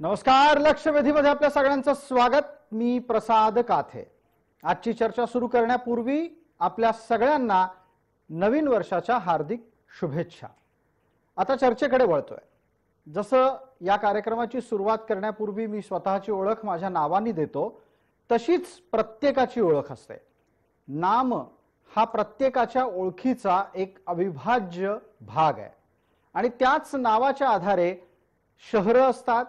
नमस्कार. लक्षवेधीमध्ये आपल्या सगळ्यांचं स्वागत. मी प्रसाद काथे. आजची चर्चा सुरू करण्यापूर्वी आपल्या सगळ्यांना नवीन वर्षाच्या हार्दिक शुभेच्छा. आता चर्चेकडे वळतोय. जसं या कार्यक्रमाची सुरुवात करण्यापूर्वी मी स्वतःची ओळख माझ्या नावाने देतो, तशीच प्रत्येकाची ओळख असते. नाम हा प्रत्येकाच्या ओळखीचा एक अविभाज्य भाग आहे आणि त्याच नावाच्या आधारे शहरं असतात,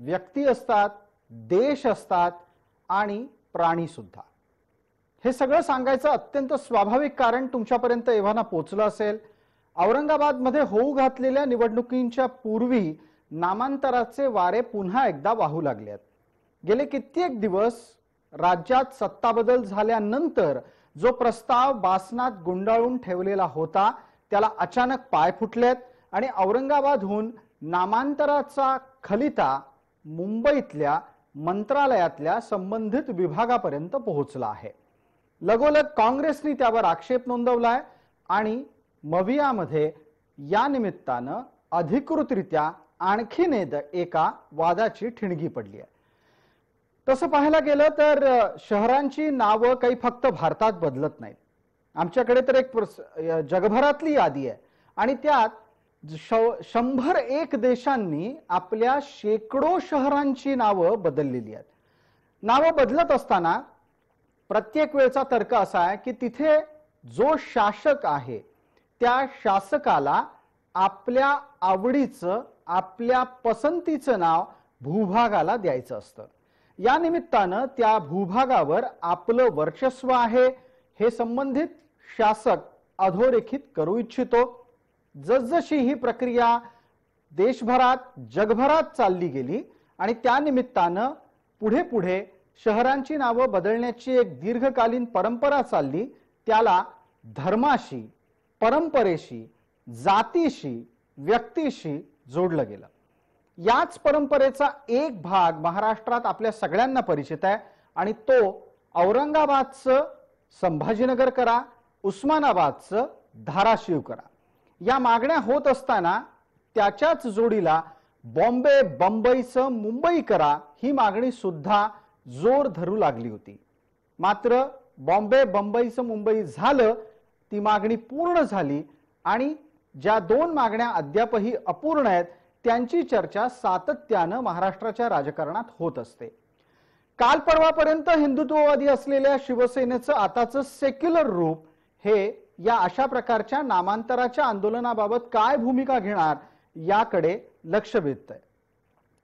व्यक्ती असतात, देश असतात आणि प्राणी सुद्धा. हे सगळं सांगायचं अत्यंत स्वाभाविक कारण तुमच्यापर्यंत एव्हाना पोचलं असेल. औरंगाबादमध्ये होऊ घातलेल्या निवडणुकींच्या पूर्वी नामांतराचे वारे पुन्हा एकदा वाहू लागले आहेत. गेले कित्येक दिवस राज्यात सत्ता बदल झाल्यानंतर जो प्रस्ताव बासनात गुंडाळून ठेवलेला होता त्याला अचानक पाय फुटलेत आणि औरंगाबादहून नामांतराचा खलिता मुंबईतल्या मंत्रालयातल्या संबंधित विभागापर्यंत पोहोचला आहे. लगोलग काँग्रेसने त्यावर आक्षेप नोंदवलाय आणि मवियामध्ये या निमित्तानं अधिकृतरित्या आणखीन एका वादाची ठिणगी पडली आहे. तसं पाहायला गेलं तर शहरांची नावं काही फक्त भारतात बदलत नाहीत. आमच्याकडे तर एक जगभरातली यादी आहे आणि त्यात 101 देशांनी आपल्या शेकडो शहरांची नावं बदललेली आहेत. नावं बदलत असताना प्रत्येक वेळचा तर्क असा आहे की तिथे जो शासक आहे त्या शासकाला आपल्या आवडीचं, आपल्या पसंतीचं नाव भूभागाला द्यायचं असतं. या निमित्तानं त्या भूभागावर आपलं वर्चस्व आहे हे संबंधित शासक अधोरेखित करू इच्छितो. जसजशी ही प्रक्रिया देशभरात, जगभरात चालली गेली आणि त्या निमित्तानं पुढे पुढे शहरांची नावं बदलण्याची एक दीर्घकालीन परंपरा चालली, त्याला धर्माशी, परंपरेशी, जातीशी, व्यक्तीशी जोडलं गेलं. याच परंपरेचा एक भाग महाराष्ट्रात आपल्या सगळ्यांना परिचित आहे आणि तो औरंगाबादचं संभाजीनगर करा, उस्मानाबादचं धाराशिव करा. या मागण्या होत असताना त्याच्याच जोडीला बॉम्बे बंबईचं मुंबई करा ही मागणी सुद्धा जोर धरू लागली होती. मात्र बॉम्बे बंबईचं मुंबई झालं, ती मागणी पूर्ण झाली आणि ज्या दोन मागण्या अद्यापही अपूर्ण आहेत त्यांची चर्चा सातत्यानं महाराष्ट्राच्या राजकारणात होत असते. काल परवापर्यंत हिंदुत्ववादी असलेल्या शिवसेनेचं आताचं सेक्युलर रूप हे या अशा प्रकारच्या नामांतराच्या आंदोलनाबाबत काय भूमिका घेणार याकडे लक्ष वेधतंय.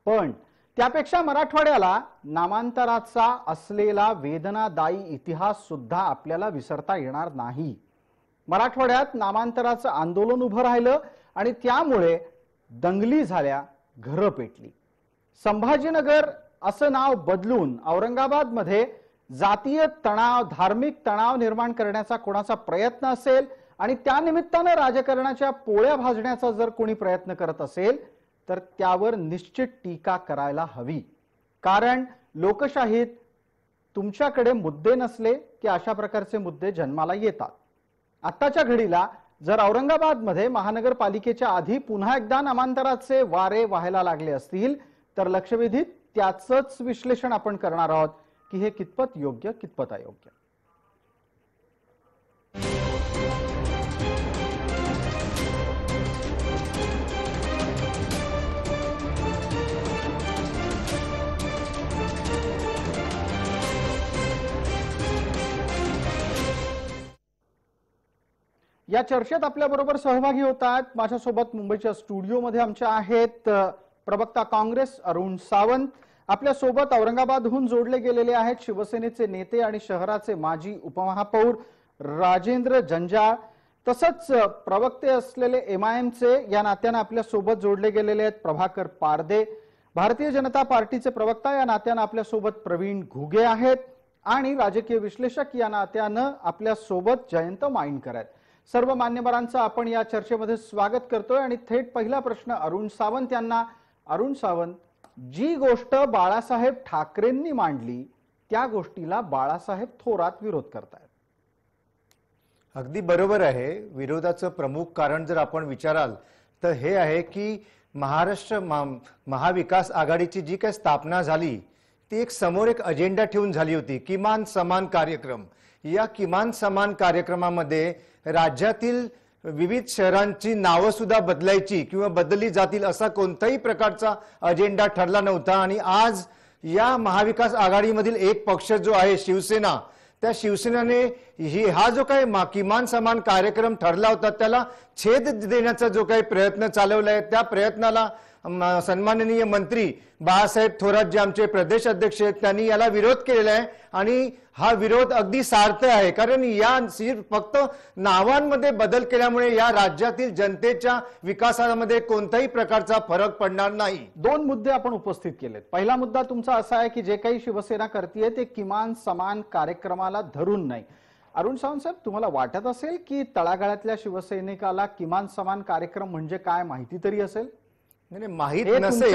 पण त्यापेक्षा मराठवाड्याला नामांतराचा असलेला वेदनादायी इतिहास सुद्धा आपल्याला विसरता येणार नाही. मराठवाड्यात नामांतराचं आंदोलन उभं राहिलं आणि त्यामुळे दंगली झाल्या, घरं पेटली. संभाजीनगर असं नाव बदलून औरंगाबादमध्ये जातीय तणाव, धार्मिक तणाव निर्माण करण्याचा कोणाचा प्रयत्न असेल आणि त्या निमित्तानं राजकारणाच्या पोळ्या भाजण्याचा जर कोणी प्रयत्न करत असेल तर त्यावर निश्चित टीका करायला हवी. कारण लोकशाहीत तुमच्याकडे मुद्दे नसले की अशा प्रकारचे मुद्दे जन्माला येतात. आत्ताच्या घडीला जर औरंगाबादमध्ये महानगरपालिकेच्या आधी पुन्हा एकदा नामांतराचे वारे वाहायला लागले असतील तर लक्षवेधीत त्याचंच विश्लेषण आपण करणार आहोत की हे कितपत योग्य, कितपत अयोग्य. या चर्चेत आपल्या बरोबर सहभागी होतात. माझ्यासोबत मुंबईच्या स्टुडिओमध्ये आमच्या आहेत प्रवक्ता काँग्रेस अरुण सावंत. आपल्या सोबत औरंगाबादहून जोडले गेलेले आहेत शिवसेनेचे नेते आणि शहराचे माजी उपमहापौर राजेंद्र जंजाळ. तसंच प्रवक्ते असलेले एमआयएमचे या नात्यानं आपल्या सोबत जोडले गेलेले आहेत प्रभाकर पारदे. भारतीय जनता पार्टीचे प्रवक्ता या नात्यानं आपल्या सोबत प्रवीण घुगे आहेत आणि राजकीय विश्लेषक या नात्यानं आपल्या सोबत जयंत माईनकर आहेत. सर्व मान्यवरांचं आपण या चर्चेमध्ये स्वागत करतोय आणि थेट पहिला प्रश्न अरुण सावंत यांना. अरुण सावंत, जी गोष्ट बाळासाहेब ठाकरेंनी मांडली त्या गोष्टीला बाळासाहेब थोरात विरोध करतायत. अगदी बरोबर आहे. विरोधाचं प्रमुख कारण जर आपण विचाराल तर हे आहे की महाराष्ट्र महाविकास आघाडीची जी काही स्थापना झाली ती एक समोर एक अजेंडा ठेवून झाली होती, किमान समान कार्यक्रम. या किमान समान कार्यक्रमामध्ये राज्यातील विविध शहरांची नावं सुद्धा बदलायची किंवा बदलली जातील असा कोणताही प्रकारचा अजेंडा ठरला नव्हता. आणि आज या महाविकास आघाडीमधील एक पक्ष जो आहे शिवसेना, त्या शिवसेनेने हा जो काही किमान समान कार्यक्रम ठरला होता त्याला छेद देण्याचा जो काही प्रयत्न चालवलाय, त्या प्रयत्नाला सन्माननीय मंत्री बाळासाहेब थोरात जे आमचे प्रदेश अध्यक्ष आहेत त्यांनी याला विरोध केलेला आहे. आणि हा विरोध अगदी सार्थ आहे, कारण या फक्त नावांमध्ये बदल केल्यामुळे या राज्यातील जनतेच्या विकासामध्ये कोणत्याही प्रकारचा फरक पडणार नाही. दोन मुद्दे आपण उपस्थित केलेत. पहिला मुद्दा तुमचा असा आहे की जे काही शिवसेना करते ते किमान समान कार्यक्रमाला धरून नाही. अरुण सावंत साहेब, तुम्हाला वाटत असेल की तळागाळातल्या शिवसैनिकाला किमान समान कार्यक्रम म्हणजे काय माहिती तरी असेल? नाही, माहित नसेल.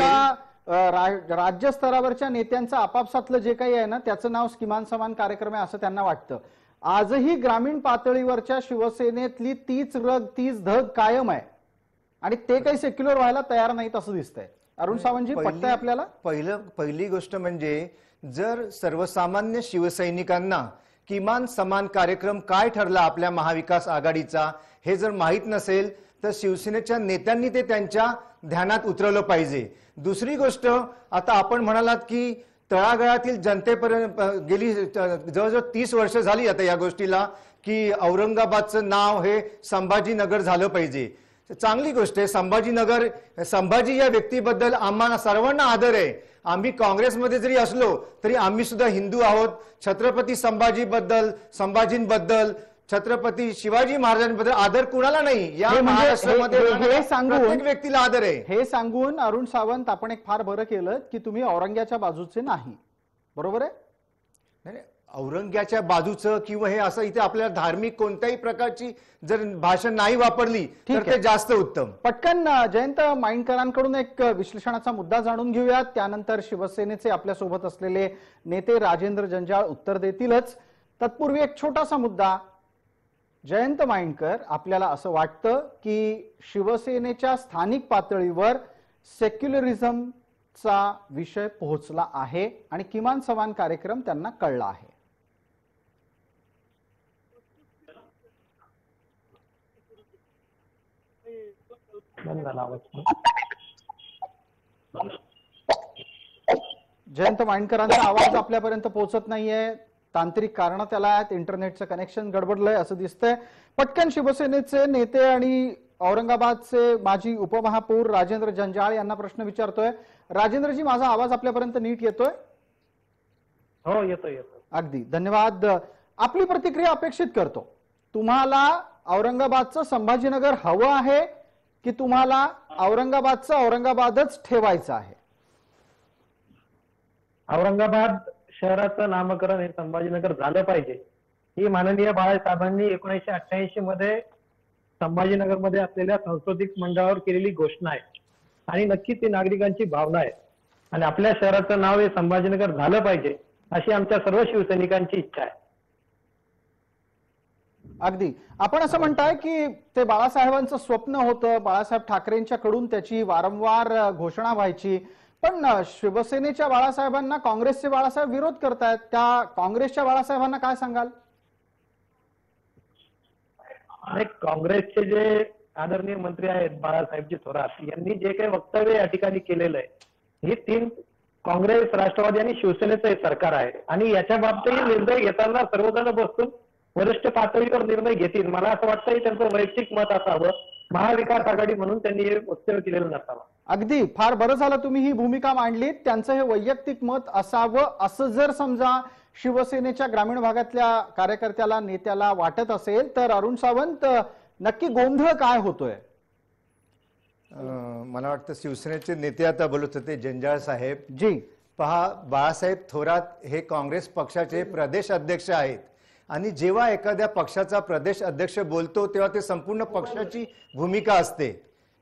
राज्य स्तरावरच्या नेत्यांचं आपापसातलं जे काही आहे ना त्याचं नाव किमान समान कार्यक्रम आहे असं त्यांना वाटतं. आजही ग्रामीण पातळीवरच्या शिवसेनेतली तीच रग तीच धग कायम आहे आणि ते काही सेक्युलर व्हायला तयार नाहीत असं दिसतंय. अरुण सावंतजी, पटतंय आपल्याला? पहिली गोष्ट म्हणजे जर सर्वसामान्य शिवसैनिकांना किमान समान कार्यक्रम काय ठरला आपल्या महाविकास आघाडीचा हे जर माहित नसेल तर शिवसेनेच्या नेत्यांनी ते त्यांच्या ध्यानात उतरवलं पाहिजे. दुसरी गोष्ट, आता आपण म्हणालात की तळागाळातील जनतेपर्यंत गेली जवळजवळ 30 वर्ष झाली आता या गोष्टीला की औरंगाबादचं नाव हे संभाजीनगर झालं पाहिजे. चांगली गोष्ट आहे. संभाजी या व्यक्तीबद्दल आम्हाला सर्वांना आदर आहे. आम्ही काँग्रेसमध्ये जरी असलो तरी आम्ही सुद्धा हिंदू आहोत. छत्रपती संभाजींबद्दल छत्रपती शिवाजी महाराजांबद्दल आदर कुणाला नाही. या महाराष्ट्रामध्ये प्रत्येक व्यक्तीला आदर आहे. हे सांगून अरुण सावंत आपण एक फार बरं केलं की तुम्ही औरंग्याच्या बाजूचे नाही, बरोबर आहे? नाही, औरंग्याच्या बाजूचं किंवा हे असं इथे आपल्याला धार्मिक कोणत्याही प्रकारची जर भाषा नाही वापरली तर ते जास्त उत्तम. पटकन जयंत माइंडकरांकडून एक विश्लेषणाचा मुद्दा जाणून घेऊयात, त्यानंतर शिवसेनेचे आपल्यासोबत असलेले नेते राजेंद्र जंजाळ उत्तर देतीलच. तत्पूर्वी एक छोटासा मुद्दा. जयंत माइंडकर, आपल्याला असं वाटतं की शिवसेनेच्या स्थानिक पातळीवर सेक्युलरिझमचा विषय पोहोचला आहे आणि किमान समान कार्यक्रम त्यांना कळला आहे? जयंत माइंडकरांचा आवाज आपल्यापर्यंत पोहोचत नाहीये. तांत्रिक कारण त्याला आहेत, इंटरनेटचं कनेक्शन गडबडलंय असं दिसतंय. पटकन शिवसेनेचे नेते आणि औरंगाबादचे माजी उपमहापौर राजेंद्र जंजाळ यांना प्रश्न विचारतोय. राजेंद्रजी, माझा आवाज आपल्यापर्यंत नीट येतोय? हो, येतोय. अगदी धन्यवाद. आपली प्रतिक्रिया अपेक्षित करतो. तुम्हाला औरंगाबादचं संभाजीनगर हवं आहे की तुम्हाला औरंगाबादचं औरंगाबादच ठेवायचं आहे? औरंगाबाद शहराचं नामकरण हे संभाजीनगर झालं पाहिजे ही माननीय बाळासाहेबांनी 1988 मध्ये संभाजीनगरमध्ये असलेल्या सांस्कृतिक मंडळावर केलेली घोषणा आहे आणि नक्कीच ती नागरिकांची भावना आहे आणि आपल्या शहराचं नाव हे संभाजीनगर झालं पाहिजे अशी आमच्या सर्व शिवसैनिकांची इच्छा आहे. अगदी आपण असं म्हणताय की ते बाळासाहेबांचं स्वप्न होतं, बाळासाहेब ठाकरेंच्याकडून त्याची वारंवार घोषणा व्हायची, पण शिवसेनेच्या बाळासाहेबांना काँग्रेसचे बाळासाहेब विरोध करतायत. त्या काँग्रेसच्या बाळासाहेबांना काय सांगाल? काँग्रेसचे जे आदरणीय मंत्री आहेत बाळासाहेबजी थोरात यांनी जे काही वक्तव्य या ठिकाणी केलेलं आहे, हे 3 काँग्रेस, राष्ट्रवादी आणि शिवसेनेचं हे सरकार आहे आणि याच्या बाबतीत निर्णय घेताना सर्वजण बसून वरिष्ठ पातळीवर निर्णय घेतील. मला असं वाटतं की त्यांचं वैयक्तिक मत असावं, महाविकास आघाडी म्हणून त्यांनी हे वक्तव्य केलेलं नसावं. अगदी फार बरं झालं तुम्ही ही भूमिका मांडलीत. त्यांचं हे वैयक्तिक मत असावं असं जर समजा शिवसेनेच्या ग्रामीण भागातल्या कार्यकर्त्याला, नेत्याला वाटत असेल तर अरुण सावंत, नक्की गोंधळ काय होतोय? मला वाटतं शिवसेनेचे नेते आता बोलत होते जंजाळ साहेब जी. पहा, बाळासाहेब थोरात हे काँग्रेस पक्षाचे प्रदेश अध्यक्ष आहेत आणि जेव्हा एखाद्या पक्षाचा प्रदेश अध्यक्ष बोलतो तेव्हा ते संपूर्ण पक्षाची भूमिका असते.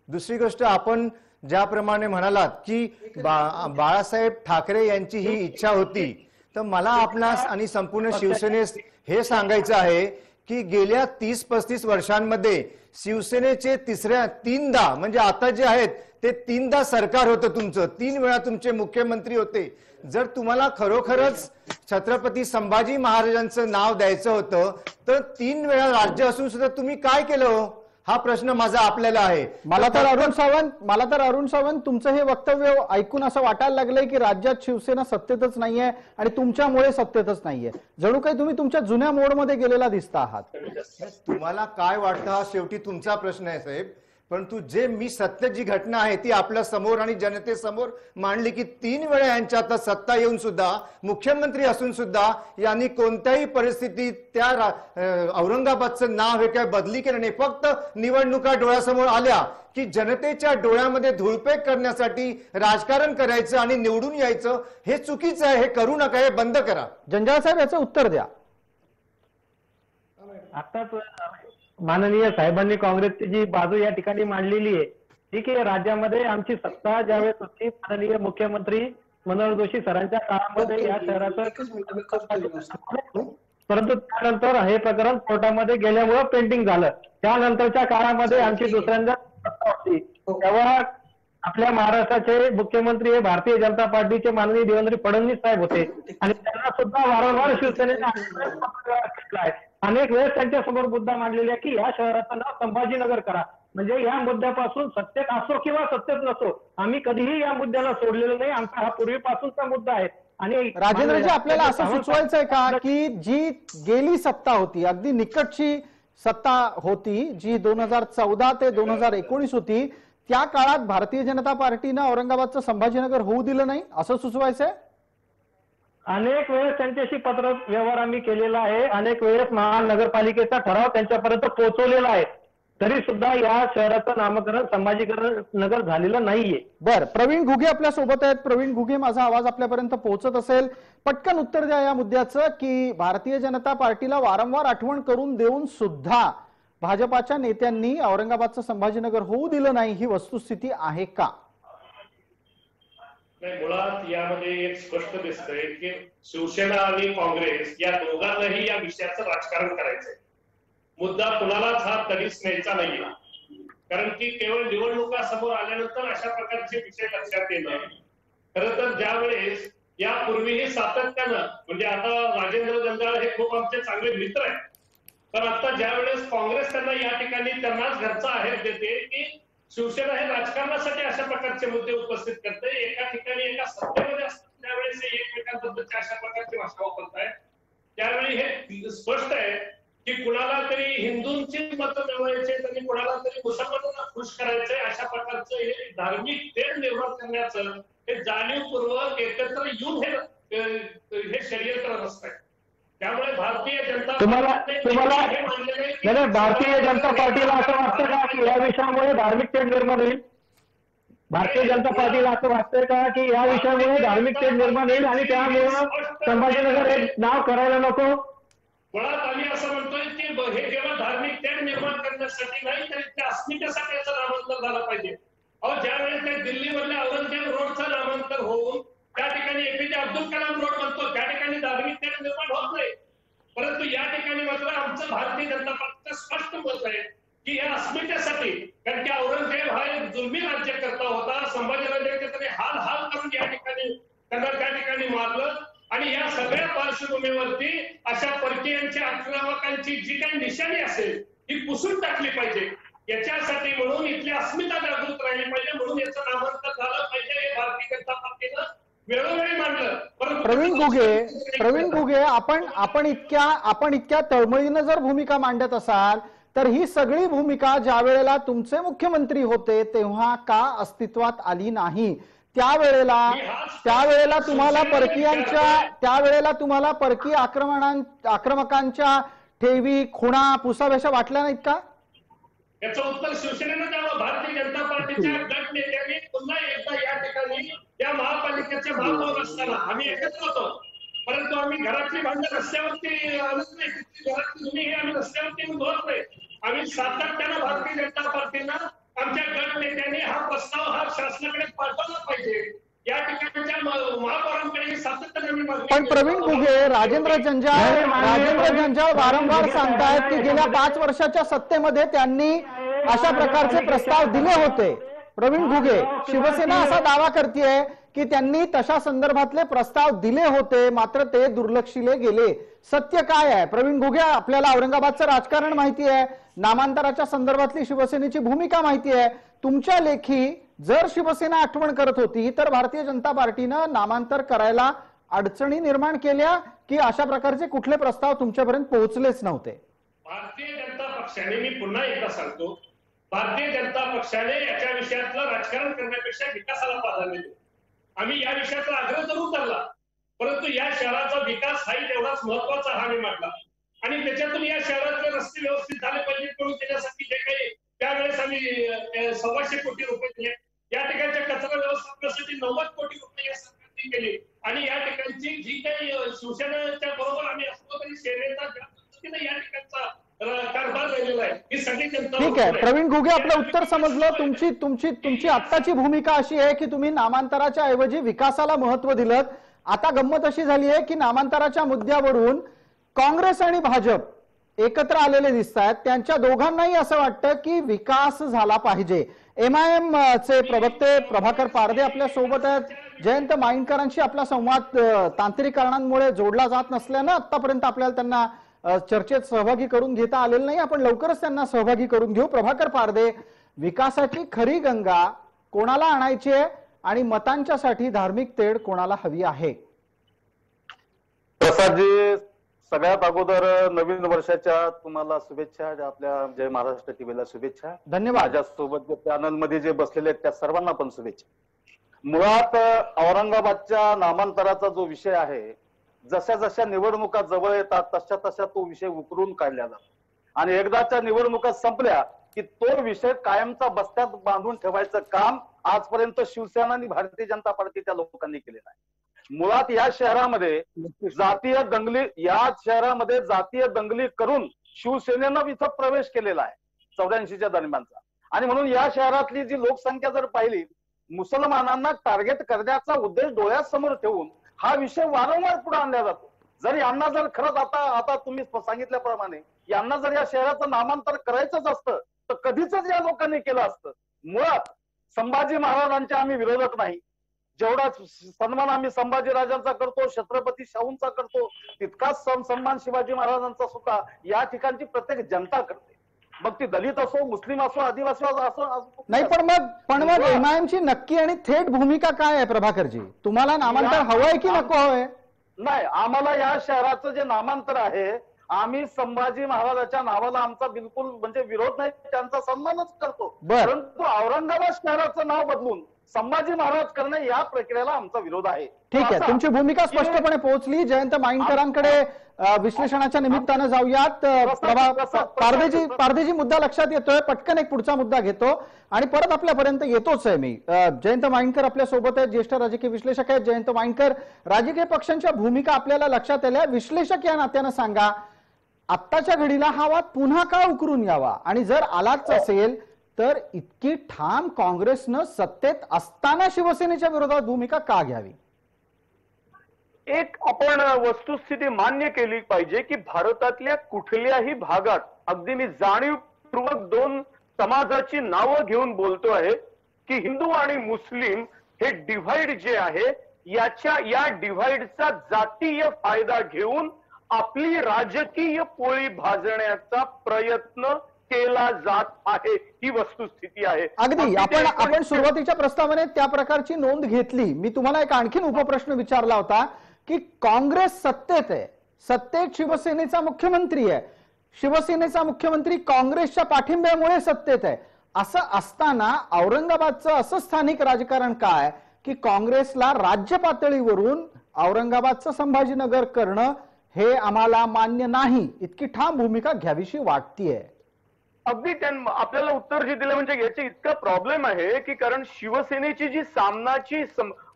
दुसरी गोष्ट, आपण ज्याप्रमाणे म्हणालात की बाळासाहेब ठाकरे यांची ही इच्छा होती, तर मला आपणास आणि संपूर्ण शिवसेनेस हे सांगायचं आहे की गेल्या 30-35 वर्षांमध्ये शिवसेनेचे तीनदा म्हणजे आता जे आहेत ते तीनदा सरकार होतं तुमचं, 3 वेळा तुमचे मुख्यमंत्री होते. जर तुम्हाला खरोखरच छत्रपती संभाजी महाराजांचं नाव द्यायचं होतं तर 3 वेळा राज्य असून सुद्धा तुम्ही काय केलं हो? हा प्रश्न माझा आपल्याला आहे. मला तर अरुण सावंत तुमचं हे वक्तव्य ऐकून असं वाटायला लागलंय की राज्यात शिवसेना सत्तेतच नाहीये आणि तुमच्यामुळे सत्तेतच नाहीये. जणू काही तुम्ही तुमच्या जुन्या मोडमध्ये गेलेला दिसता आहात. तुम्हाला काय वाटतं हा शेवटी तुमचा प्रश्न आहे साहेब, परंतु जे मी सत्य जी घटना आहे ती आपल्या समोर आणि जनतेसमोर मांडली की 3 वेळा यांच्या आता सत्ता येऊन सुद्धा, मुख्यमंत्री असून सुद्धा यांनी कोणत्याही परिस्थितीत त्या औरंगाबादचं नाव हे काय बदली केलं नाही. फक्त निवडणुका डोळ्यासमोर आल्या की जनतेच्या डोळ्यामध्ये धुळपेक करण्यासाठी राजकारण करायचं आणि निवडून यायचं. हे चुकीचं आहे, हे करू नका, हे बंद करा. जंजाळ साहेब याचं उत्तर द्या. आताच माननीय साहेबांनी काँग्रेसची जी बाजू या ठिकाणी मांडलेली आहे, ठीक आहे, राज्यामध्ये आमची सत्ता ज्यावेळेस होती माननीय मुख्यमंत्री मनोहर जोशी सरांच्या काळामध्ये या शहराचं, परंतु त्यानंतर हे प्रकरण कोर्टामध्ये गेल्यामुळं पेंडिंग झालं. त्यानंतरच्या काळामध्ये आमची दुसऱ्यांदा सत्ता होती, तेव्हा आपल्या महाराष्ट्राचे मुख्यमंत्री हे भारतीय जनता पार्टीचे माननीय देवेंद्र फडणवीस साहेब होते आणि त्यांना सुद्धा वारंवार शिवसेनेने अनेक वेळेस त्यांच्या समोर मुद्दा मांडलेला की या शहराचं नाव संभाजीनगर करा. म्हणजे या मुद्द्यापासून सत्तेत असो किंवा सत्तेत नसो आम्ही कधीही या मुद्द्याला सोडलेलं नाही. आमचा हा पूर्वीपासूनचा मुद्दा आहे. आणि राजेंद्रजी आपल्याला असं सुचवायचंय का की जी गेली सत्ता होती, अगदी निकटची सत्ता होती जी 2014 ते 2019 होती, त्या काळात भारतीय जनता पार्टीनं औरंगाबादचं संभाजीनगर होऊ दिलं नाही असं सुचवायचंय? अनेक वेळेस त्यांच्याशी पत्र व्यवहार आम्ही केलेला आहे. अनेक वेळेस महानगरपालिकेचा ठराव त्यांच्यापर्यंत पोहोचवलेला आहे. तरी सुद्धा या शहराचं नामकरण संभाजीनगर नगर झालेलं नाहीये. बर, प्रवीण घुगे आपल्या सोबत आहेत. प्रवीण घुगे, माझा आवाज आपल्यापर्यंत पोहोचत असेल, पटकन उत्तर द्या या मुद्द्याचं की भारतीय जनता पार्टीला वारंवार आठवण करून देऊन सुद्धा भाजपाच्या नेत्यांनी औरंगाबादचं संभाजीनगर होऊ दिलं नाही, ही वस्तुस्थिती आहे का? नाही, मुळात यामध्ये एक स्पष्ट दिसतंय की शिवसेना आणि काँग्रेस या दोघांनाही या विषयाचं राजकारण करायचंय. मुद्दा कुणालाच हा कधीच न्यायचा नाहीये, कारण की केवळ निवडणुका समोर आल्यानंतर अशा प्रकारचे विषय लक्षात येणार. खरं तर ज्यावेळेस यापूर्वीही सातत्यानं, म्हणजे आता राजेंद्र जंजाळ हे खूप आमचे चांगले मित्र आहेत, पण आता ज्यावेळेस काँग्रेस त्यांना या ठिकाणी त्यांनाच घरचा आहेर देते की शिवसेना हे राजकारणासाठी अशा प्रकारचे मुद्दे उपस्थित करते, एका ठिकाणी एका सत्तेमध्ये असतात त्यावेळेस एकमेकांबद्दलच्या अशा प्रकारची भाषा वापरतायत. त्यावेळी हे स्पष्ट आहे की कुणाला तरी हिंदूंची मतं मिळवायचे आणि कुणाला तरी मुसलमानांना खुश करायचे, अशा प्रकारचं हे धार्मिक तेढ निर्माण करण्याचं हे जाणीवपूर्वक एकत्र येऊन हे षडयंत्र करत असतात. त्यामुळे भारतीय जनता भारतीय जनता पार्टीला असं वाटतं का की या विषयामुळे धार्मिक तेढ निर्माण होईल? भारतीय जनता पार्टीला असं वाटतंय का की या विषयामुळे धार्मिक तेढ निर्माण होईल आणि त्यामुळं संभाजीनगर हे नाव करायला नको? मुळात आम्ही असं म्हणतोय की हे केवळ धार्मिक तेढ निर्माण करण्यासाठी नाही, तर त्या अस्मितेसाठी याचं नामांतर झालं पाहिजे. अहो, ज्यावेळेस त्या दिल्लीमधल्या औरंगजेब रोडचं नामांतर होऊन त्या ठिकाणी एपीजे अब्दुल कलाम रोड बनतो, त्या ठिकाणी धार्मिक तेढ निर्माण होत नाही. परंतु या ठिकाणी मात्र आमचं भारतीय जनता पक्षाचं स्पष्ट मत आहे की या अस्मितेसाठी, कारण की औरंगजेब हा एक जुलमी राज्यकर्ता होता, संभाजीराजांचे तरी हाल हाल करून या ठिकाणी त्यांना त्या ठिकाणी मारलं आणि या सगळ्या पार्श्वभूमीवरती अशा परकीयांच्या आक्रमकांची जी काही निशाणी असेल ती पुसून टाकली पाहिजे. याच्यासाठी म्हणून इथली अस्मिता जागृत राहिली पाहिजे, म्हणून याचं नामांतर झालं पाहिजे. हे भारतीय जनता पार्टीनं वेळोवेळी मांडलं. प्रवीण घुगे, आपण इतक्या तळमळीनं जर भूमिका मांडत असाल तर ही सगळी भूमिका ज्या वेळेला तुमचे मुख्यमंत्री होते तेव्हा का अस्तित्वात आली नाही? त्यावेळेला तुम्हाला परकीय आक्रमकांच्या ठेवी, खुणा, पुसाव्याशा वाटल्या नाहीत का? याचं उत्तर शिवसेनेनं द्यावं. भारतीय जनता पार्टीच्या गट नेत्यांनी पुन्हा एकदा या ठिकाणी या महापालिकेचे महापौर असताना आम्ही एकत्र होतो, परंतु आम्ही घरातली भांडण रस्त्यावरती आणत नाही, घरातली जुनी आम्ही रस्त्यावरती धुवत नाही. आम्ही सातत्यानं भारतीय जनता पार्टीनं आमच्या गट नेत्यांनी हा प्रस्ताव हा शासनाकडे पाठवला पाहिजे. या ठिकाणच्या महापौरांकडे सातत्याने मी मागणी पण केली. प्रवीण घुगे, राजेंद्र जंजाळ वारंवार सांगतायत की गेल्या 5 वर्षाच्या सत्तेमध्ये त्यांनी अशा प्रकारचे प्रस्ताव दिले होते. प्रवीण घुगे, शिवसेना असा दावा करतेय की त्यांनी तशा संदर्भातले प्रस्ताव दिले होते, मात्र ते दुर्लक्षिले गेले. सत्य काय आहे? प्रवीण घुगे, आपल्याला औरंगाबादचं राजकारण माहिती आहे, नामांतराच्या संदर्भातली शिवसेनेची भूमिका माहिती आहे. तुमच्या लेखी जर शिवसेना आठवण करत होती तर भारतीय जनता पार्टीनं नामांतर करायला अडचणी निर्माण केल्या की अशा प्रकारचे कुठले प्रस्ताव तुमच्यापर्यंत पोहोचलेच नव्हते? भारतीय जनता पक्षाने, मी पुन्हा एकदा सांगतो, भारतीय जनता पक्षाने याच्या विषयातलं राजकारण करण्यापेक्षा विकासाला प्राधान्य दिलं. आम्ही या विषयाचा आग्रह जरूर धरला, परंतु या शहराचा विकास हाही तेवढाच महत्वाचा हा मी मांडला. आणि त्याच्यातून या शहरातले रस्ते व्यवस्थित झाले पाहिजे म्हणून त्याच्यासाठी जे काही त्यावेळेस आम्ही 125 कोटी रुपये दिले. या ठिकाणच्या कचरा व्यवस्थापनासाठी 90 कोटी रुपये या सरकारने केले. आणि या ठिकाणची जी काही शिवसेनेच्या बरोबर आम्ही असलो तरी सेनेचा ज्या पद्धतीने या ठिकाणचा कारभार राहिलेला आहे ही सगळी जनता. ठीक आहे प्रवीण घुगे, आपलं उत्तर समजलं. तुमची आत्ताची भूमिका अशी आहे की तुम्ही नामांतराच्या ऐवजी विकासाला महत्व दिलं. आता गंमत अशी झाली आहे की नामांतराच्या मुद्द्यावरून काँग्रेस आणि भाजप एकत्र आलेले दिसत आहेत. त्यांच्या दोघांनाही असं वाटतं की विकास झाला पाहिजे. MIM चे प्रवक्ते प्रभाकर पारदे आपल्या सोबत आहेत. जयंत माईनकरांशी आपला संवाद तांत्रिक कारणांमुळे जोडला जात नसल्यानं आतापर्यंत आपल्याला त्यांना चर्चेत सहभागी करून घेता आलेलं नाही. आपण लवकरच त्यांना सहभागी करून घेऊ. प्रभाकर पारदे, विकासाची खरी गंगा कोणाला आणायची आहे आणि मतांच्यासाठी धार्मिक तेढ कोणाला हवी आहे? प्रसादजी, सगळ्यात अगोदर नवीन वर्षाच्या तुम्हाला शुभेच्छा. आपल्या जय महाराष्ट्र टीव्हीला शुभेच्छा. धन्यवाद. माझ्यासोबत जे पॅनल मध्ये जे बसलेले आहेत त्या सर्वांना पण शुभेच्छा. मुळात औरंगाबादच्या नामांतराचा जो विषय आहे, जशा जशा निवडणुका जवळ येतात तशा तशा तो विषय उकरून काढला जातो आणि एकदाच्या निवडणुका संपल्या की तो विषय कायमचा बस्त्यात बांधून ठेवायचं काम आजपर्यंत शिवसेना आणि भारतीय जनता पार्टीच्या लोकांनी केलेलं आहे. मुळात या शहरामध्ये जातीय दंगली करून शिवसेनेनं इथं प्रवेश केलेला आहे 84च्या दरम्यानचा. आणि म्हणून या शहरातली जी लोकसंख्या जर पाहिली, मुसलमानांना टार्गेट करण्याचा उद्देश डोळ्यासमोर ठेवून हा विषय वारंवार पुढे आणला जातो. जर यांना जर खरंच आता तुम्ही सांगितल्याप्रमाणे यांना जर या शहराचं नामांतर करायचंच असतं तर कधीच या लोकांनी केलं असतं. मुळात संभाजी महाराजांचे आम्ही विरोधक नाही. जेवढा सन्मान आम्ही संभाजी राजांचा करतो, छत्रपती शाहूंचा करतो, तितकाच सन्मान शिवाजी महाराजांचा सुद्धा या ठिकाणची प्रत्येक जनता करते. मग ती दलित असो, मुस्लिम असो, आदिवासी असो नाही. पण मग MIM ची नक्की आणि थेट भूमिका काय आहे प्रभाकरजी? तुम्हाला नामांतर हवंय की नको हवंय? नाही, आम्हाला या शहराचं जे नामांतर आहे, आम्ही संभाजी महाराजांच्या नावाला आमचा बिलकुल म्हणजे विरोध नाही, त्यांचा सन्मानच करतो. परंतु औरंगाबाद शहराचं नाव बदलून संभाजी महाराज करणं या प्रक्रियेला आमचा विरोध आहे. ठीक आहे, तुमची भूमिका स्पष्टपणे पोहोचली. जयंत माईनकरांकडे विश्लेषणाच्या निमित्तानं जाऊयात. पारदेजी मुद्दा लक्षात येतोय. पटकन एक पुढचा मुद्दा घेतो आणि परत आपल्यापर्यंत येतोच आहे मी. जयंत माईनकर आपल्या सोबत आहेत, ज्येष्ठ राजकीय विश्लेषक आहेत. जयंत माईनकर, राजकीय पक्षांच्या भूमिका आपल्याला लक्षात आल्या. विश्लेषक या नात्यानं सांगा, आत्ताच्या घडीला हा वाद पुन्हा का उकरून यावा आणि जर आलाच असेल तर इतकी ठाम काँग्रेसनं सत्तेत असताना शिवसेनेच्या विरोधात भूमिका का घ्यावी? एक आपण वस्तुस्थिती मान्य केली पाहिजे की भारतातल्या कुठल्याही भागात अगदी मी जाणीवपूर्वक दोन समाजाची नावं घेऊन बोलतो आहे की हिंदू आणि मुस्लिम हे डिव्हाइड जे आहे या डिव्हाइडचा जातीय फायदा घेऊन आपली राजकीय पोळी भाजण्याचा प्रयत्न केला जात आहे. ही वस्तुस्थिती आहे. अगदी आपण सुरुवातीच्या प्रस्तावनेत त्या प्रकारची नोंद घेतली. मी तुम्हाला एक आणखीन उपप्रश्न विचारला होता की काँग्रेस सत्तेत आहे, सत्तेत शिवसेनेचा मुख्यमंत्री आहे, शिवसेनेचा मुख्यमंत्री काँग्रेसच्या पाठिंब्यामुळे सत्तेत आहे. असं असताना औरंगाबादचं असं स्थानिक राजकारण काय की काँग्रेसला राज्य पातळीवरून औरंगाबादचं संभाजीनगर करणं हे आम्हाला मान्य नाही, इतकी ठाम भूमिका घ्यावीशी वाटतीये? अगदी आपल्याला उत्तर जे दिलं म्हणजे याचे इतका प्रॉब्लेम आहे की कारण शिवसेनेची जी सामनाची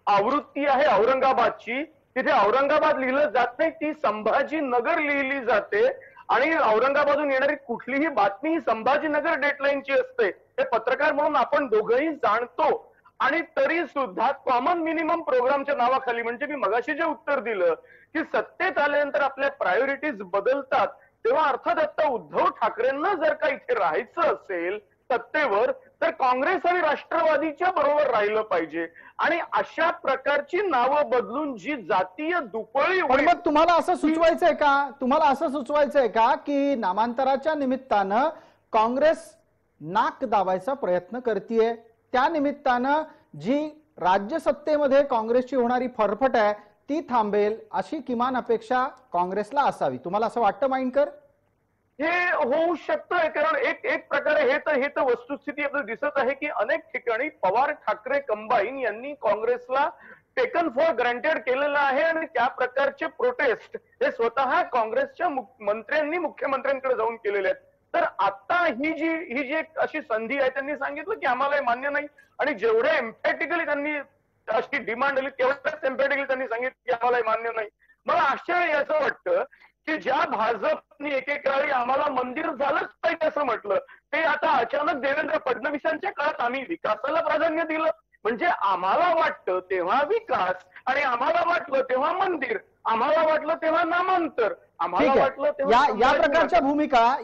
आवृत्ती आहे औरंगाबादची, तिथे औरंगाबाद लिहिलं जात नाही, ती संभाजीनगर लिहिली जाते आणि औरंगाबादून येणारी कुठलीही बातमी ही संभाजीनगर डेटलाईनची असते. हे पत्रकार म्हणून आपण दोघंही जाणतो. आणि तरी सुद्धा कॉमन मिनिमम प्रोग्रामच्या नावाखाली, म्हणजे मी मगाशी जे उत्तर दिलं की सत्तेत आल्यानंतर आपल्या प्रायोरिटीज बदलतात, तेव्हा अर्थात आता उद्धव ठाकरेंना जर का इथे राहायचं असेल सत्तेवर, तर काँग्रेस आणि राष्ट्रवादीच्या बरोबर राहिलं पाहिजे. आणि अशा प्रकारची नावं बदलून जी जातीय दुपळी पण मग तुम्हाला असं सुचवायचंय का की नामांतराच्या निमित्तानं काँग्रेस नाक दाबायचा प्रयत्न करतीये, त्या निमित्तानं जी राज्य सत्तेमध्ये काँग्रेसची होणारी फरफट आहे ती थांबेल अशी किमान अपेक्षा काँग्रेसला असावी, तुम्हाला असं वाटतं माइंडकर? हे होऊ शकतं, कारण एक प्रकारे हे तर वस्तुस्थिती आपल्याला दिसत आहे की अनेक ठिकाणी पवार ठाकरे कंबाईन यांनी काँग्रेसला टेकन फॉर ग्रँटेड केलेलं आहे आणि त्या प्रकारचे प्रोटेस्ट हे स्वतः काँग्रेसच्या मंत्र्यांनी मुख्यमंत्र्यांकडे जाऊन केलेले आहेत. तर आता ही जी एक अशी संधी आहे, त्यांनी सांगितलं की आम्हाला हे मान्य नाही, आणि जेवढे एम्पॅटिकली त्यांनी अशी डिमांड आली तेवढ्याच एम्पॅटिकली त्यांनी सांगितलं की आम्हाला हे मान्य नाही. मला आश्चर्य याचं वाटतं की ज्या भाजपने एकेकाळी आम्हाला मंदिर झालंच पाहिजे असं म्हटलं, ते आता अचानक देवेंद्र फडणवीसांच्या काळात आम्ही विकासाला प्राधान्य दिलं. म्हणजे आम्हाला वाटतं तेव्हा विकास, आणि आम्हाला वाटलं तेव्हा मंदिर, आम्हाला वाटलं तेव्हा नामांतर, आम्हाला वाटलं तेव्हा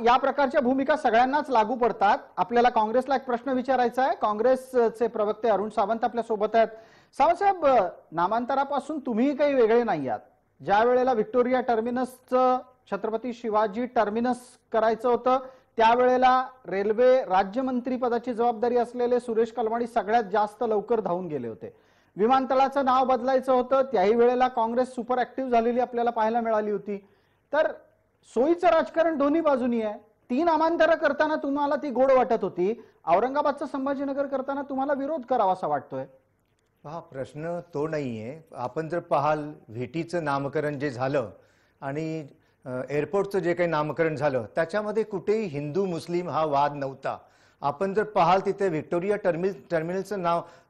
या प्रकारच्या भूमिका सगळ्यांनाच लागू पडतात. आपल्याला काँग्रेसला एक प्रश्न विचारायचा आहे. काँग्रेसचे प्रवक्ते अरुण सावंत आपल्या सोबत आहेत. सावंत साहेब, नामांतरापासून तुम्ही काही वेगळे नाही आहात. ज्या वेळेला व्हिक्टोरिया टर्मिनसचं छत्रपती शिवाजी टर्मिनस करायचं होतं त्यावेळेला रेल्वे राज्यमंत्री पदाची जबाबदारी असलेले सुरेश कलमाडी सगळ्यात जास्त लवकर धावून गेले होते. विमानतळाचं नाव बदलायचं होतं त्याही वेळेला काँग्रेस सुपर ऍक्टिव्ह झालेली आपल्याला पाहायला मिळाली होती. तर सोयीचं राजकारण दोन्ही बाजूनी आहे. 3 नामांतर करताना तुम्हाला ती गोड वाटत होती, औरंगाबादचं संभाजीनगर करताना तुम्हाला विरोध करावासा वाटतोय. पहा, प्रश्न तो नाहीये. आपण जर पाहाल व्हेटीचं नामकरण जे झालं आणि एअरपोर्टचं जे काही नामकरण झालं त्याच्यामध्ये कुठेही हिंदू मुस्लिम हा वाद नव्हता. आपण जर पाहाल तिथे व्हिक्टोरिया टर्मिनलचं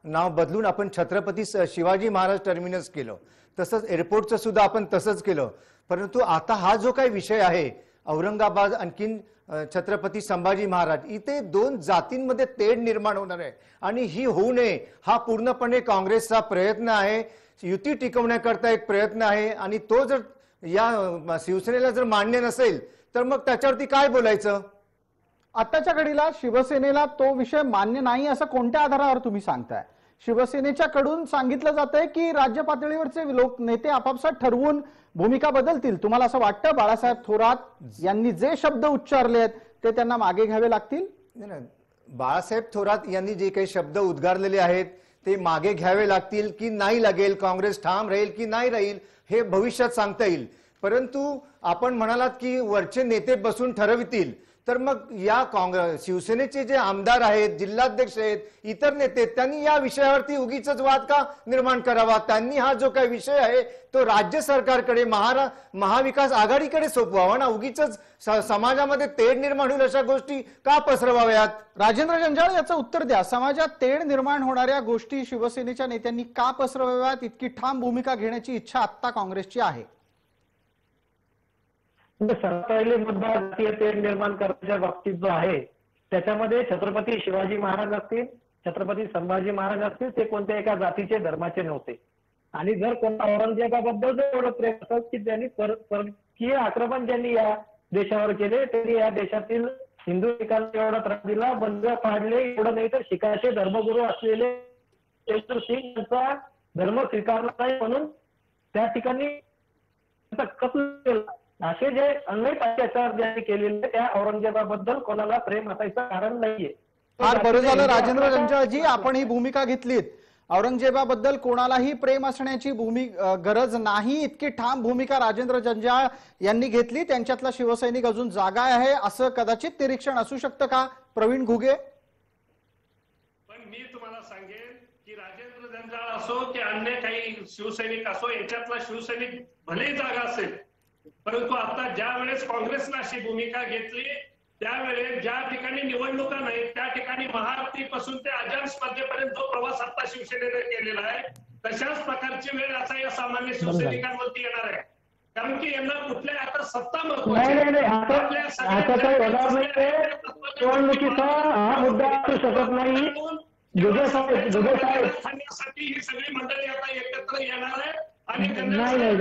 नाव बदलून आपण छत्रपती शिवाजी महाराज टर्मिनस केलं, तसंच एअरपोर्टचं सुद्धा आपण तसंच केलं. परंतु आता हा जो काही विषय आहे औरंगाबाद आणखीन छत्रपती संभाजी महाराज, इथे 2 जातींमध्ये तेढ निर्माण होणार आहे आणि ही होऊ नये हा पूर्णपणे काँग्रेसचा प्रयत्न आहे, युती टिकवण्याकरता एक प्रयत्न आहे. आणि तो जर या शिवसेनेला जर मान्य नसेल तर मग त्याच्यावरती काय बोलायचं? आताच्या घडीला शिवसेनेला तो विषय मान्य नाही असं कोणत्या आधारावर तुम्ही सांगताय? शिवसेनेच्या कडून सांगितलं जातंय की राज्य पातळीवरचे लोक नेते आपापसात ठरवून भूमिका बदलतील. तुम्हाला असं वाटतं बाळासाहेब थोरात यांनी जे शब्द उच्चारलेत ते त्यांना मागे घ्यावे लागतील? नाही, बाळासाहेब थोरात यांनी जे काही शब्द उद्गारलेले आहेत ते मागे घ्यावे लागतील की नाही लागेल, काँग्रेस ठाम राहील की नाही राहील हे भविष्यात सांगता येईल. परंतु आपण म्हणालात की वरचे नेते बसून ठरवितील, तर मग या शिवसेनेचे जे आमदार आहेत, जिल्हाध्यक्ष आहेत, इतर नेते, त्यांनी या विषयावरती उगीच वाद का निर्माण करावा? त्यांनी हा जो काही विषय आहे तो राज्य सरकारकडे महाविकास आघाडीकडे सोपवावा ना. उगीच समाजामध्ये तेढ निर्माण होईल अशा गोष्टी का पसरवाव्यात? राजेंद्र जंजाळ याचं उत्तर द्या. समाजात तेढ निर्माण होणाऱ्या गोष्टी शिवसेनेच्या नेत्यांनी का पसरवाव्यात? इतकी ठाम भूमिका घेण्याची इच्छा आता काँग्रेसची आहे. सर्वात पहिले मुद्दा जातीय तेढ निर्माण करण्याच्या बाबतीत जो आहे त्याच्यामध्ये छत्रपती शिवाजी महाराज असतील, छत्रपती संभाजी महाराज असतील, ते कोणत्या एका जातीचे धर्माचे नव्हते. आणि जर कोणत्या औरंगजेबाबद्दल जर एवढं प्रेम असत की त्यांनी परकीय आक्रमण ज्यांनी या देशावर केले, त्यांनी या देशातील हिंदू शिखांना एवढा त्रास दिला, बंद पाडले, एवढं नाही तर शिखाचे धर्मगुरू असलेले तेजपूर सिंग यांचा धर्म स्वीकारला नाही म्हणून त्या ठिकाणी कत्ल केला. असे जे अनेक अत्याचार ज्यांनी केलेले त्या औरंगजेबाबद्दल कोणाला प्रेम असायचं कारण नाहीये. फार बरं झालं राजेंद्र जंजाळजी आपण ही भूमिका घेतलीत. औरंगजेबाबद्दल कोणालाही प्रेम असण्याची गरज नाही, इतकी ठाम भूमिका राजेंद्र जंजाळ यांनी घेतली. त्यांच्यातला शिवसैनिक अजून जागा आहे असं कदाचित निरीक्षण असू शकतं का प्रवीण घुगे? पण मी तुम्हाला सांगेन की राजेंद्र जंजाळ असो की अन्य काही शिवसैनिक असो, याच्यातला शिवसैनिक भले जागा असेल, परंतु आता ज्या वेळेस काँग्रेसनं अशी भूमिका घेतली त्यावेळेस ज्या ठिकाणी निवडणुका नाहीत त्या ठिकाणी महाआरतीपासून ते अजान स्पर्धेपर्यंत जो प्रवास आता शिवसेनेने केलेला आहे तशाच प्रकारची वेळ आता या सामान्य शिवसैनिकांवरती येणार आहे. कारण की यांना कुठल्या आता सत्ता निवडणुकीचा हा मुद्दा असू शकत नाही. सांगण्यासाठी ही सगळी मंडळी आता एकत्र येणार आहे आणि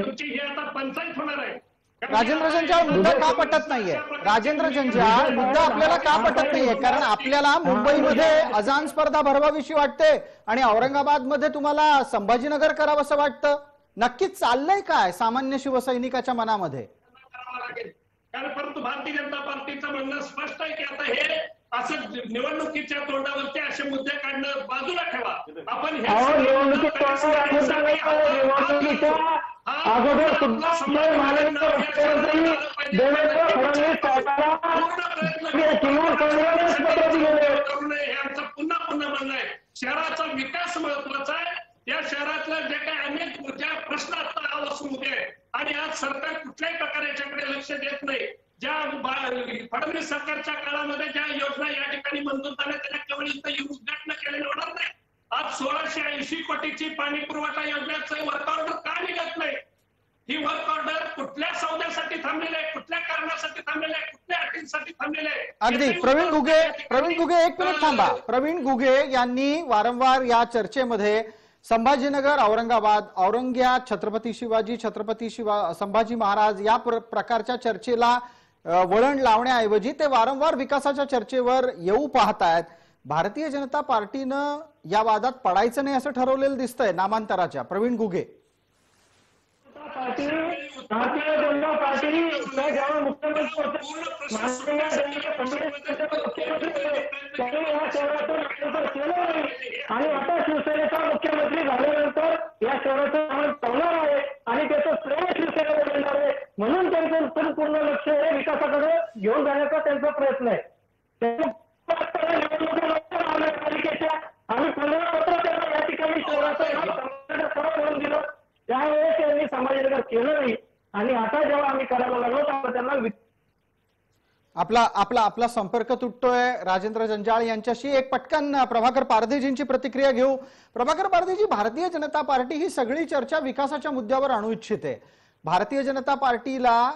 तुमची ही आता पंचायत होणार आहे. राजेंद्र जंजाळ, मुद्दा का पटत नाहीये? राजेंद्र जंजाळ, मुद्दा आपल्याला का पटत नाहीये? कारण आपल्याला मुंबईमध्ये अजान स्पर्धा भरवावीशी वाटते आणि औरंगाबादमध्ये तुम्हाला संभाजीनगर करावं असं वाटतं. नक्कीच चाललंय काय सामान्य शिवसैनिकाच्या मनामध्ये? कारण परंतु भारतीय जनता पार्टीचं म्हणणं स्पष्ट आहे की आता हे असं निवडणुकीच्या तोंडावरचे असे मुद्दे काढणं बाजूला ठेवा. आपण पुन्हा म्हणणं आहे शहराचा विकास महत्वाचा आहे. या शहरातलं जे काही अनेक ज्या प्रश्न आता उभे आहे आणि आज सरकार कुठल्याही प्रकारे याच्याकडे लक्ष देत नाही. ज्या फडणवीस सरकारच्या काळामध्ये ज्या योजना या ठिकाणी मंजूर झाल्या त्याला केवळ इथं उद्घाटन केलेलं होणार नाही. आज 1680 कोटीची पाणी पुरवठा योजनेचं वर्क ऑर्डर का निघत नाही? ही वर्क ऑर्डर कुठल्या सौद्यासाठी थांबलेले आहे, कुठल्या कारणासाठी थांबलेले आहे, कुठल्या अटींसाठी थांबलेले आहे? अगदी. प्रवीण घुगे एक मिनिट थांबा. प्रवीण घुगे यांनी वारंवार या चर्चेमध्ये संभाजीनगर, औरंगाबाद, औरंग्या, छत्रपती शिवाजी, संभाजी महाराज या प्रकारच्या चर्चेला वळण लावण्याऐवजी ते वारंवार विकासाच्या चर्चेवर येऊ पाहतायत. भारतीय जनता पार्टीनं या वादात पडायचं नाही असं ठरवलेलं दिसतंय नामांतराच्या. प्रवीण घुगे, भारतीय जनता पार्टी जेव्हा मुख्यमंत्री या शहरातून केलं नाही आणि आता शिवसेनेचा मुख्यमंत्री झाल्यानंतर या शहराचं नाव ठेवणार आहे आणि त्याचं श्रेय शिवसेनेला मिळणार आहे. म्हणून त्यांचं संपूर्ण लक्ष हे विकासाकडे घेऊन जाण्याचा त्यांचा प्रयत्न आहे. पालिकेच्या आणि 15 पत्र त्यांना या ठिकाणी शहराचं करून दिलं. त्यावेळेस त्यांनी संभाजीनगर केलं नाही आणि आता जेव्हा आम्ही करायला लागलो तेव्हा त्यांना आपला संपर्क तुटतोय. राजेंद्र जंजाळ यांच्याशी एक पटकन प्रभाकर पारधीजींची प्रतिक्रिया घेऊ. प्रभाकर पारधीजी, भारतीय जनता पार्टी ही सगळी चर्चा विकासाच्या मुद्द्यावर आणू इच्छिते. भारतीय जनता पार्टीला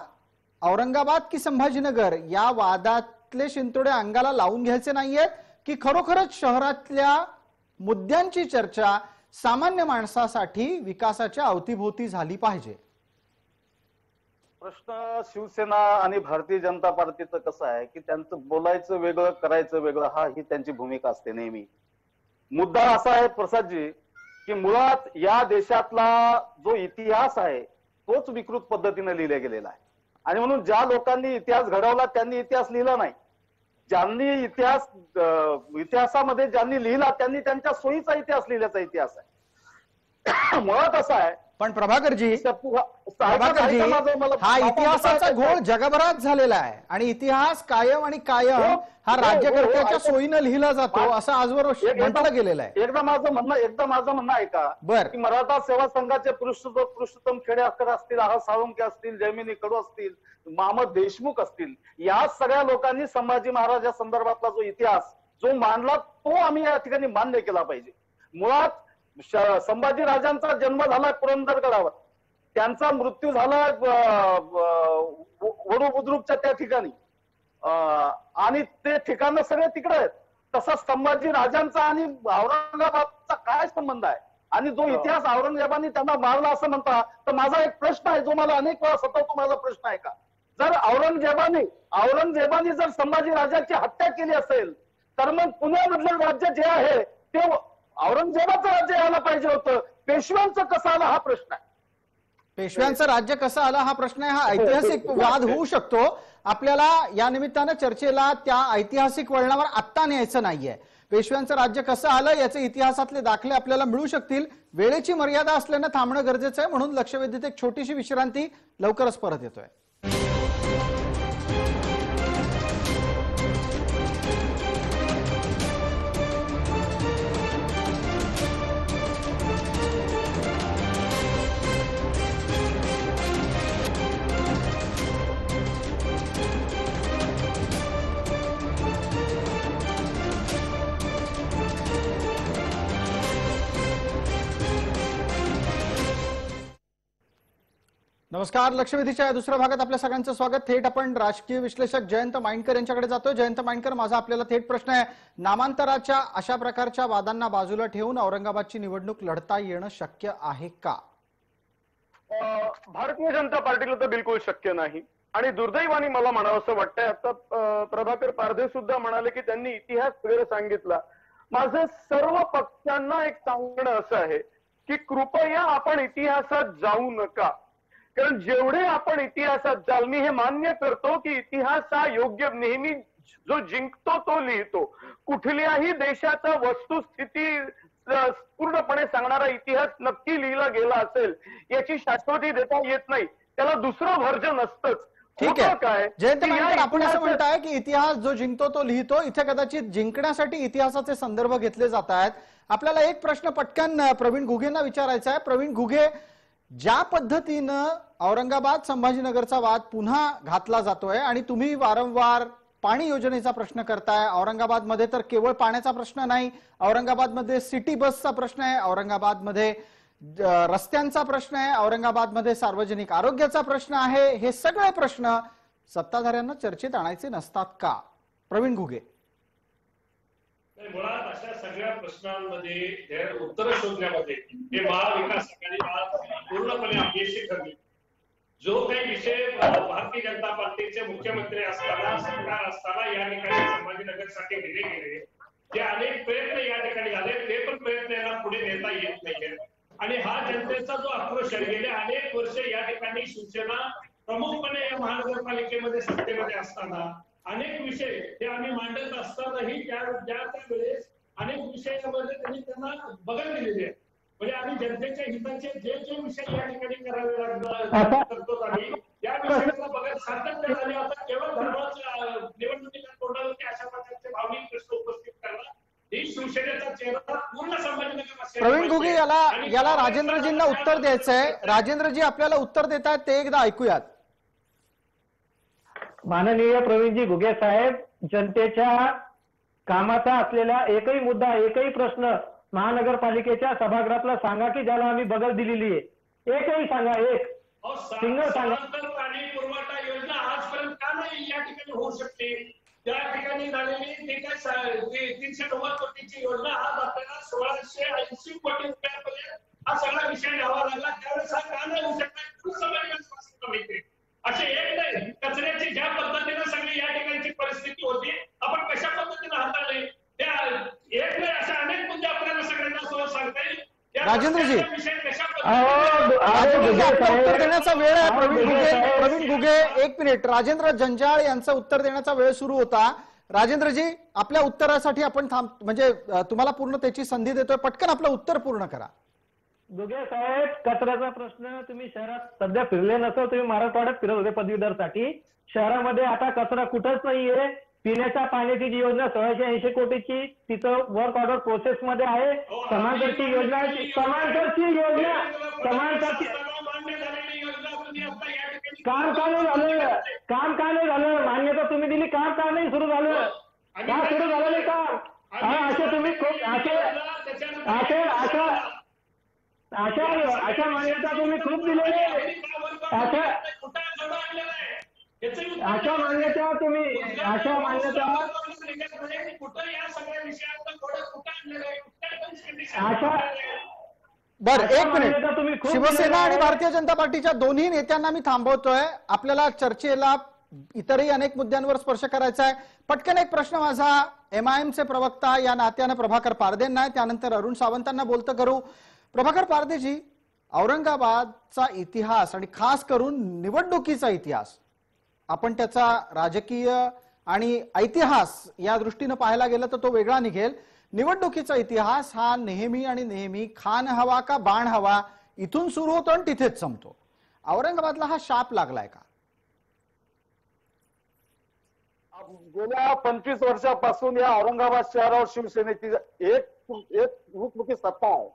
औरंगाबाद की संभाजीनगर या वादातले शिंतोडे अंगाला लावून घ्यायचे नाहीयेत की खरोखरच शहरातल्या मुद्द्यांची चर्चा सामान्य माणसासाठी विकासाच्या अवतीभोवती झाली पाहिजे? प्रश्न शिवसेना आणि भारतीय जनता पार्टीचं कसं आहे की त्यांचं बोलायचं वेगळं, करायचं वेगळं, हा ही त्यांची भूमिका असते नेहमी. मुद्दा असा आहे प्रसादजी की मुळात या देशातला जो इतिहास आहे तोच विकृत पद्धतीने लिहिला गेलेला आहे आणि म्हणून ज्या लोकांनी इतिहास घडवला त्यांनी इतिहास लिहिला नाही. ज्यांनी इतिहासामध्ये ज्यांनी लिहिला त्यांनी त्यांच्या सोयीचा इतिहास लिहिल्याचा इतिहास आहे. मुळात असा आहे. पण प्रभाकरजी, हा इतिहासाचा घोळ जगभरात झालेला आहे आणि इतिहास कायम हा राज्यकर्त्याच्या सोयीनं लिहिला जातो असं आजवर म्हटलं गेलेलं आहे. एकदा माझं म्हणणं आहे का की मराठा सेवा संघाचे पुरुषोत्तम खेडेकर असतील, आह साळुंके असतील, जयमिनी कडू असतील, मामद देशमुख असतील, या सगळ्या लोकांनी संभाजी महाराज या संदर्भातला जो इतिहास जो मांडला तो आम्ही या ठिकाणी मान्य केला पाहिजे. मुळात संभाजी राजांचा जन्म झाला पुरंदरगडावर, त्यांचा मृत्यू झाला वडू बुद्रुकच्या त्या ठिकाणी आणि ते ठिकाण सगळे तिकडे आहेत. तसा संभाजी राजांचा आणि औरंगाबादचा काय संबंध आहे आणि जो इतिहास औरंगजेबाने त्यांना मारला असं म्हणता, तर माझा एक प्रश्न आहे जो मला अनेक वेळा सतत माझा प्रश्न आहे का, जर औरंगजेबाने जर संभाजी राजाची हत्या केली असेल तर मग पुण्यामधलं राज्य जे आहे ते औरंगजेबाचं राज्य यायला पाहिजे होतं, पेशव्यांचं कसं आलं हा प्रश्न आहे. पेशव्यांचं राज्य कसं आलं हा प्रश्न आहे. हा ऐतिहासिक वाद होऊ शकतो. आपल्याला या निमित्तानं चर्चेला त्या ऐतिहासिक वळणावर आत्ता न्यायचं नाहीये. पेशव्यांचं राज्य कसं आलं याचे इतिहासातले दाखले आपल्याला मिळू शकतील. वेळेची मर्यादा असल्यानं थांबणं गरजेचं आहे. म्हणून लक्षवेधीत एक छोटीशी विश्रांती, लवकरच परत येतोय. नमस्कार. लक्षवेधीच्या या दुसऱ्या भागात आपल्या सगळ्यांचं स्वागत. थेट आपण राजकीय विश्लेषक जयंत माइंडकर यांच्याकडे जातोय. जयंत माइंडकर, माझा आपल्याला थेट प्रश्न आहे, नामांतराच्या अशा प्रकारच्या वादांना बाजूला ठेवून औरंगाबादची निवडणूक लढता येणं शक्य आहे का? भारतीय जनता पार्टीला तर बिलकुल शक्य नाही. आणि दुर्दैवाने मला म्हणावं असं वाटतंय, आता प्रभाकर पारधे सुद्धा म्हणाले की त्यांनी इतिहास वगैरे सांगितला. माझं सर्व पक्षांना एक सांगणं असं आहे की कृपया आपण इतिहासात जाऊ नका. कारण जेवढे आपण इतिहासात जाल, मी हे मान्य करतो की इतिहास हा योग्य नेहमी जो जिंकतो तो लिहितो. कुठल्याही देशाचा वस्तुस्थिती पूर्णपणे सांगणारा इतिहास नक्की लिहिला गेला असेल याची शाश्वती देता येत नाही. त्याला दुसरं व्हर्जन असतंच. ठीक आहे जयंत माइंडकर, आपण असं म्हणताय की इतिहास जो जिंकतो तो लिहितो. इथे कदाचित जिंकण्यासाठी इतिहासाचे संदर्भ घेतले जात आहेत. आपल्याला एक प्रश्न पटकन प्रवीण घुगेंना विचारायचा आहे. प्रवीण घुगे, ज्या पद्धतीनं औरंगाबाद संभाजीनगरचा वाद पुन्हा घातला जातोय आणि तुम्ही वारंवार पाणी योजनेचा प्रश्न करताय, औरंगाबादमध्ये तर केवळ पाण्याचा प्रश्न नाही, औरंगाबादमध्ये सिटी बसचा प्रश्न आहे, औरंगाबादमध्ये रस्त्यांचा प्रश्न आहे, औरंगाबादमध्ये सार्वजनिक आरोग्याचा प्रश्न आहे. हे सगळे प्रश्न सत्ताधाऱ्यांना चर्चेत आणायचे नसतात का? प्रवीण घुगे. मुळात अशा सगळ्या प्रश्नांमध्ये उत्तर शोधण्यामध्ये हे महाविकास आघाडी पूर्णपणे अपयशी ठरली. जो काही विषय भारतीय जनता पार्टीचे मुख्यमंत्री असताना, सरकार असताना या ठिकाणी संभाजीनगरसाठी दिले गेले, जे अनेक प्रयत्न या ठिकाणी झाले, ते पण प्रयत्न यांना पुढे नेता येत नाहीये. आणि हा जनतेचा जो आक्रोश आहे, गेले अनेक वर्ष या ठिकाणी शिवसेना प्रमुखपणे या महानगरपालिकेमध्ये सत्तेमध्ये असताना अनेक विषय ते आम्ही मांडत असतानाही ज्या वेळेस अनेक विषयामध्ये त्यांना बगल दिलेली आहे. म्हणजे आम्ही जनतेच्या हिताचे जे जे विषय या ठिकाणी करावे करतो आम्ही या विषयाचा बगल सातत्य झाले. आता केवळ धर्माच्या निवडणुकीच्या तोंडावरती अशा प्रकारचे भावनिक प्रश्न उपस्थित करणं ही शिवसेनेचा चेहरा पूर्ण संभाजीनगर. प्रवीण घुगे, याला राजेंद्रजींना उत्तर द्यायचंय. राजेंद्रजी आपल्याला उत्तर देत आहेत, ते एकदा ऐकूयात. माननीय प्रवीणजी घुगे साहेब, जनतेच्या कामाचा असलेला एकही मुद्दा, एकही प्रश्न महानगरपालिकेच्या सभागृहातला सांगा की ज्याला आम्ही बगल दिलेली आहे. एकही सांगा, एक सिंगल सांगा. पाणी पुरवठा योजना आजपर्यंत का नाही या ठिकाणी होऊ शकते? त्या ठिकाणी झालेली ती काय 390 कोटीची योजना आज आपल्याला 1680 कोटी रुपयापर्यंत हा सगळा विषय घ्यावा लागला. त्यावेळेस हा का नाही होऊ शकणार? असे एक नाही, कचऱ्याची ज्या पद्धतीने सगळी या ठिकाणची परिस्थिती होती, आपण कशा पद्धतीने हाताळली, त्या एक नाही अशा अनेक मुद्दे आपल्याला सगळ्यांना सांगता येईल. राजेंद्रजी, उत्तर देण्याचा वेळ आहे. प्रवीण घुगे, एक मिनिट. राजेंद्र जंजाळ यांचं उत्तर देण्याचा वेळ सुरू होता. राजेंद्रजी, आपल्या उत्तरासाठी आपण म्हणजे तुम्हाला पूर्ण त्याची संधी देतोय. पटकन आपलं उत्तर पूर्ण करा. घुगे साहेब, कचऱ्याचा प्रश्न तुम्ही शहरात सध्या फिरले नसेल, तुम्ही मराठवाड्यात फिरत होते पदवीधरसाठी. शहरामध्ये आता कचरा कुठंच नाहीये. पिण्याच्या पाण्याची जी योजना 1680 कोटीची तिथं वर्क ऑर्डर प्रोसेस मध्ये आहे. समांतरची योजना काम का नाही झालं? मान्यता तुम्ही दिली, काम का नाही सुरू झालं? का सुरू झालं नाही काम? अशा तुम्ही अशा मान्यता तुम्ही खूप दिलेले. अशा मान्यता बर, एक मिनिट. शिवसेना आणि भारतीय जनता पार्टीच्या दोन्ही नेत्यांना मी थांबवतोय. आपल्याला चर्चेला इतरही अनेक मुद्द्यांवर स्पर्श करायचा आहे. पटकन एक प्रश्न माझा MIMचे प्रवक्ता या नात्यानं प्रभाकर पारधेंना आहे, त्यानंतर अरुण सावंतांना बोलतं करू. प्रभाकर पारधेजी, औरंगाबादचा इतिहास आणि खास करून निवडणुकीचा इतिहास, आपण त्याचा राजकीय आणि ऐतिहास या दृष्टीनं पाहायला गेलं तर तो वेगळा निघेल. निवडणुकीचा इतिहास हा नेहमी आणि नेहमी खान हवा का बाण हवा इथून सुरू होतो आणि तिथेच संपतो. औरंगाबादला हा शाप लागलाय का? गेल्या 25 वर्षापासून या औरंगाबाद शहरावर शिवसेनेची एक मोठी सत्ता आहे.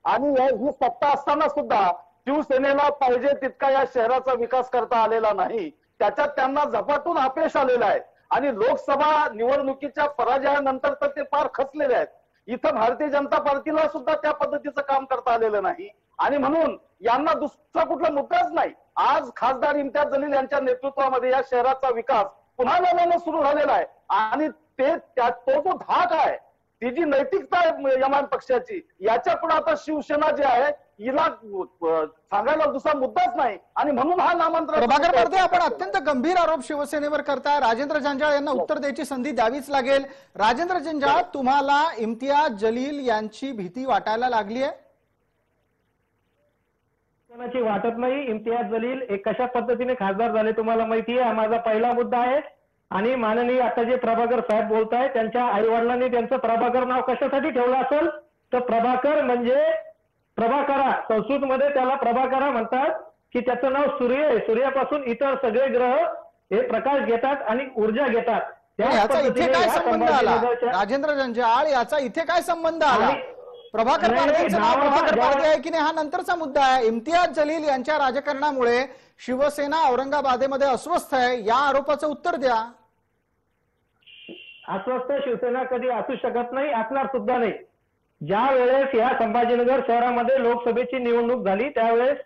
आणि ही सत्ता असताना सुद्धा शिवसेनेला पाहिजे तितका या शहराचा विकास करता आलेला नाही. त्याच्यात त्यांना झपाटून अपयश आलेलं आहे. आणि लोकसभा निवडणुकीच्या पराजयानंतर तर ते फार खचलेले आहेत. इथं भारतीय जनता पार्टीला सुद्धा त्या पद्धतीचं काम करता आलेलं नाही. आणि म्हणून यांना दुसरा कुठला मुद्दाच नाही. आज खासदार इम्तियाज जलील यांच्या नेतृत्वामध्ये या शहराचा विकास पुन्हा नव्यानं सुरू झालेला आहे आणि तो जो धाक आहे, ती जी नैतिकता आहे यमान पक्षाची, याच्या पुढे आता शिवसेना जी आहे हिला सांगायला दुसरा मुद्दाच नाही आणि म्हणून हा नामांतर. प्रभाकर पारधे, आपण अत्यंत गंभीर आरोप शिवसेनेवर करताय. राजेंद्र जंजाळ यांना उत्तर द्यायची संधी द्यावीच लागेल. राजेंद्र जंजाळ, तुम्हाला इम्तियाज जलील यांची भीती वाटायला लागली आहे? वाटत नाही. इम्तियाज जलील एक कशा पद्धतीने खासदार झाले तुम्हाला माहिती आहे. हा माझा पहिला मुद्दा आहे. आणि माननीय आता जे प्रभाकर साहेब बोलताय, त्यांच्या आई वडिलांनी त्यांचं प्रभाकर नाव कशासाठी ठेवलं असेल तर प्रभाकर म्हणजे प्रभाकरा, संस्कृत मध्ये त्याला प्रभाकरा म्हणतात की त्याचं नाव सूर्य आहे. सूर्यापासून इतर सगळे ग्रह हे प्रकाश घेतात आणि ऊर्जा घेतात. याचा इथे काय संबंध आला? राजेंद्र जंजाळ, याचा इथे काय संबंध आला? प्रभाकर पारधेंचं नाव प्रभाकर पारधे आहे की नाही हा नंतरचा मुद्दा आहे. इम्तियाज जलील यांच्या राजकारणामुळे शिवसेना औरंगाबादेमध्ये अस्वस्थ आहे, या आरोपाचं उत्तर द्या. अस्वस्थ शिवसेना कधी असू शकत नाही, असणार सुद्धा नाही. ज्या वेळेस या संभाजीनगर शहरामध्ये लोकसभेची निवडणूक झाली त्यावेळेस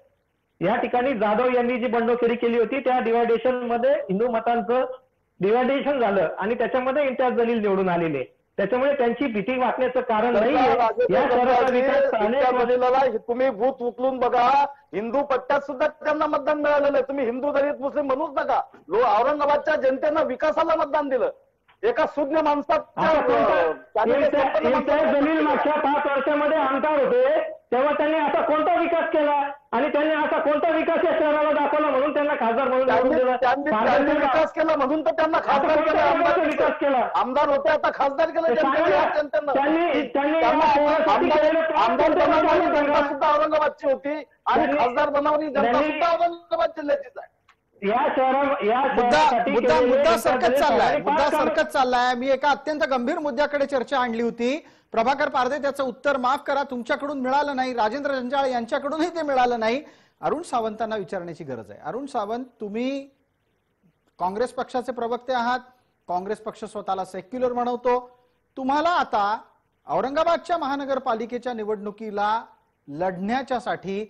या ठिकाणी जाधव यांनी जी बंडखोरी केली होती त्या डिवायडेशन मध्ये हिंदू मतांचं डिवायडेशन झालं आणि त्याच्यामध्ये इम्तियाज जलील निवडून आलेले. त्याच्यामुळे त्यांची भीती वाटण्याचं कारण नाहीये. या शहराचा विकास तुम्ही भूत उचलून बघा, हिंदू पट्ट्यात सुद्धा त्यांना मतदान मिळालेलं आहे. तुम्ही हिंदू दलित मुस्लिम म्हणूच नका. औरंगाबादच्या जनतेनं विकासाला मतदान दिलं. एका सुज्ञ माणसाच्या इम्तियाज जलील मागच्या 5 वर्षामध्ये आमदार होते तेव्हा त्यांनी असा कोणता विकास केला आणि त्यांनी असा कोणता विकास या शहराला दाखवला म्हणून त्यांना खासदार म्हणून निवडून दिलं? त्यांनी विकास केला म्हणून तर त्यांना खासदार केला. विकास केला, आमदार होते, आता खासदार केलं. आमदार सुद्धा औरंगाबादची होती आणि खासदार बनवली जनता सुद्धा औरंगाबाद जिल्ह्याचीच आहे. मुद्दा सरकत चाललाय. मी एका अत्यंत गंभीर मुद्द्याकडे चर्चा आणली होती. प्रभाकर पारधे, त्याचं उत्तर माफ करा तुमच्याकडून मिळालं नाही, राजेंद्र जंजाळ यांच्याकडूनही ते मिळालं नाही. अरुण सावंतांना विचारण्याची गरज आहे. अरुण सावंत, तुम्ही काँग्रेस पक्षाचे प्रवक्ते आहात. काँग्रेस पक्ष स्वतःला सेक्युलर म्हणवतो. तुम्हाला आता औरंगाबादच्या महानगरपालिकेच्या निवडणुकीला लढण्याच्यासाठी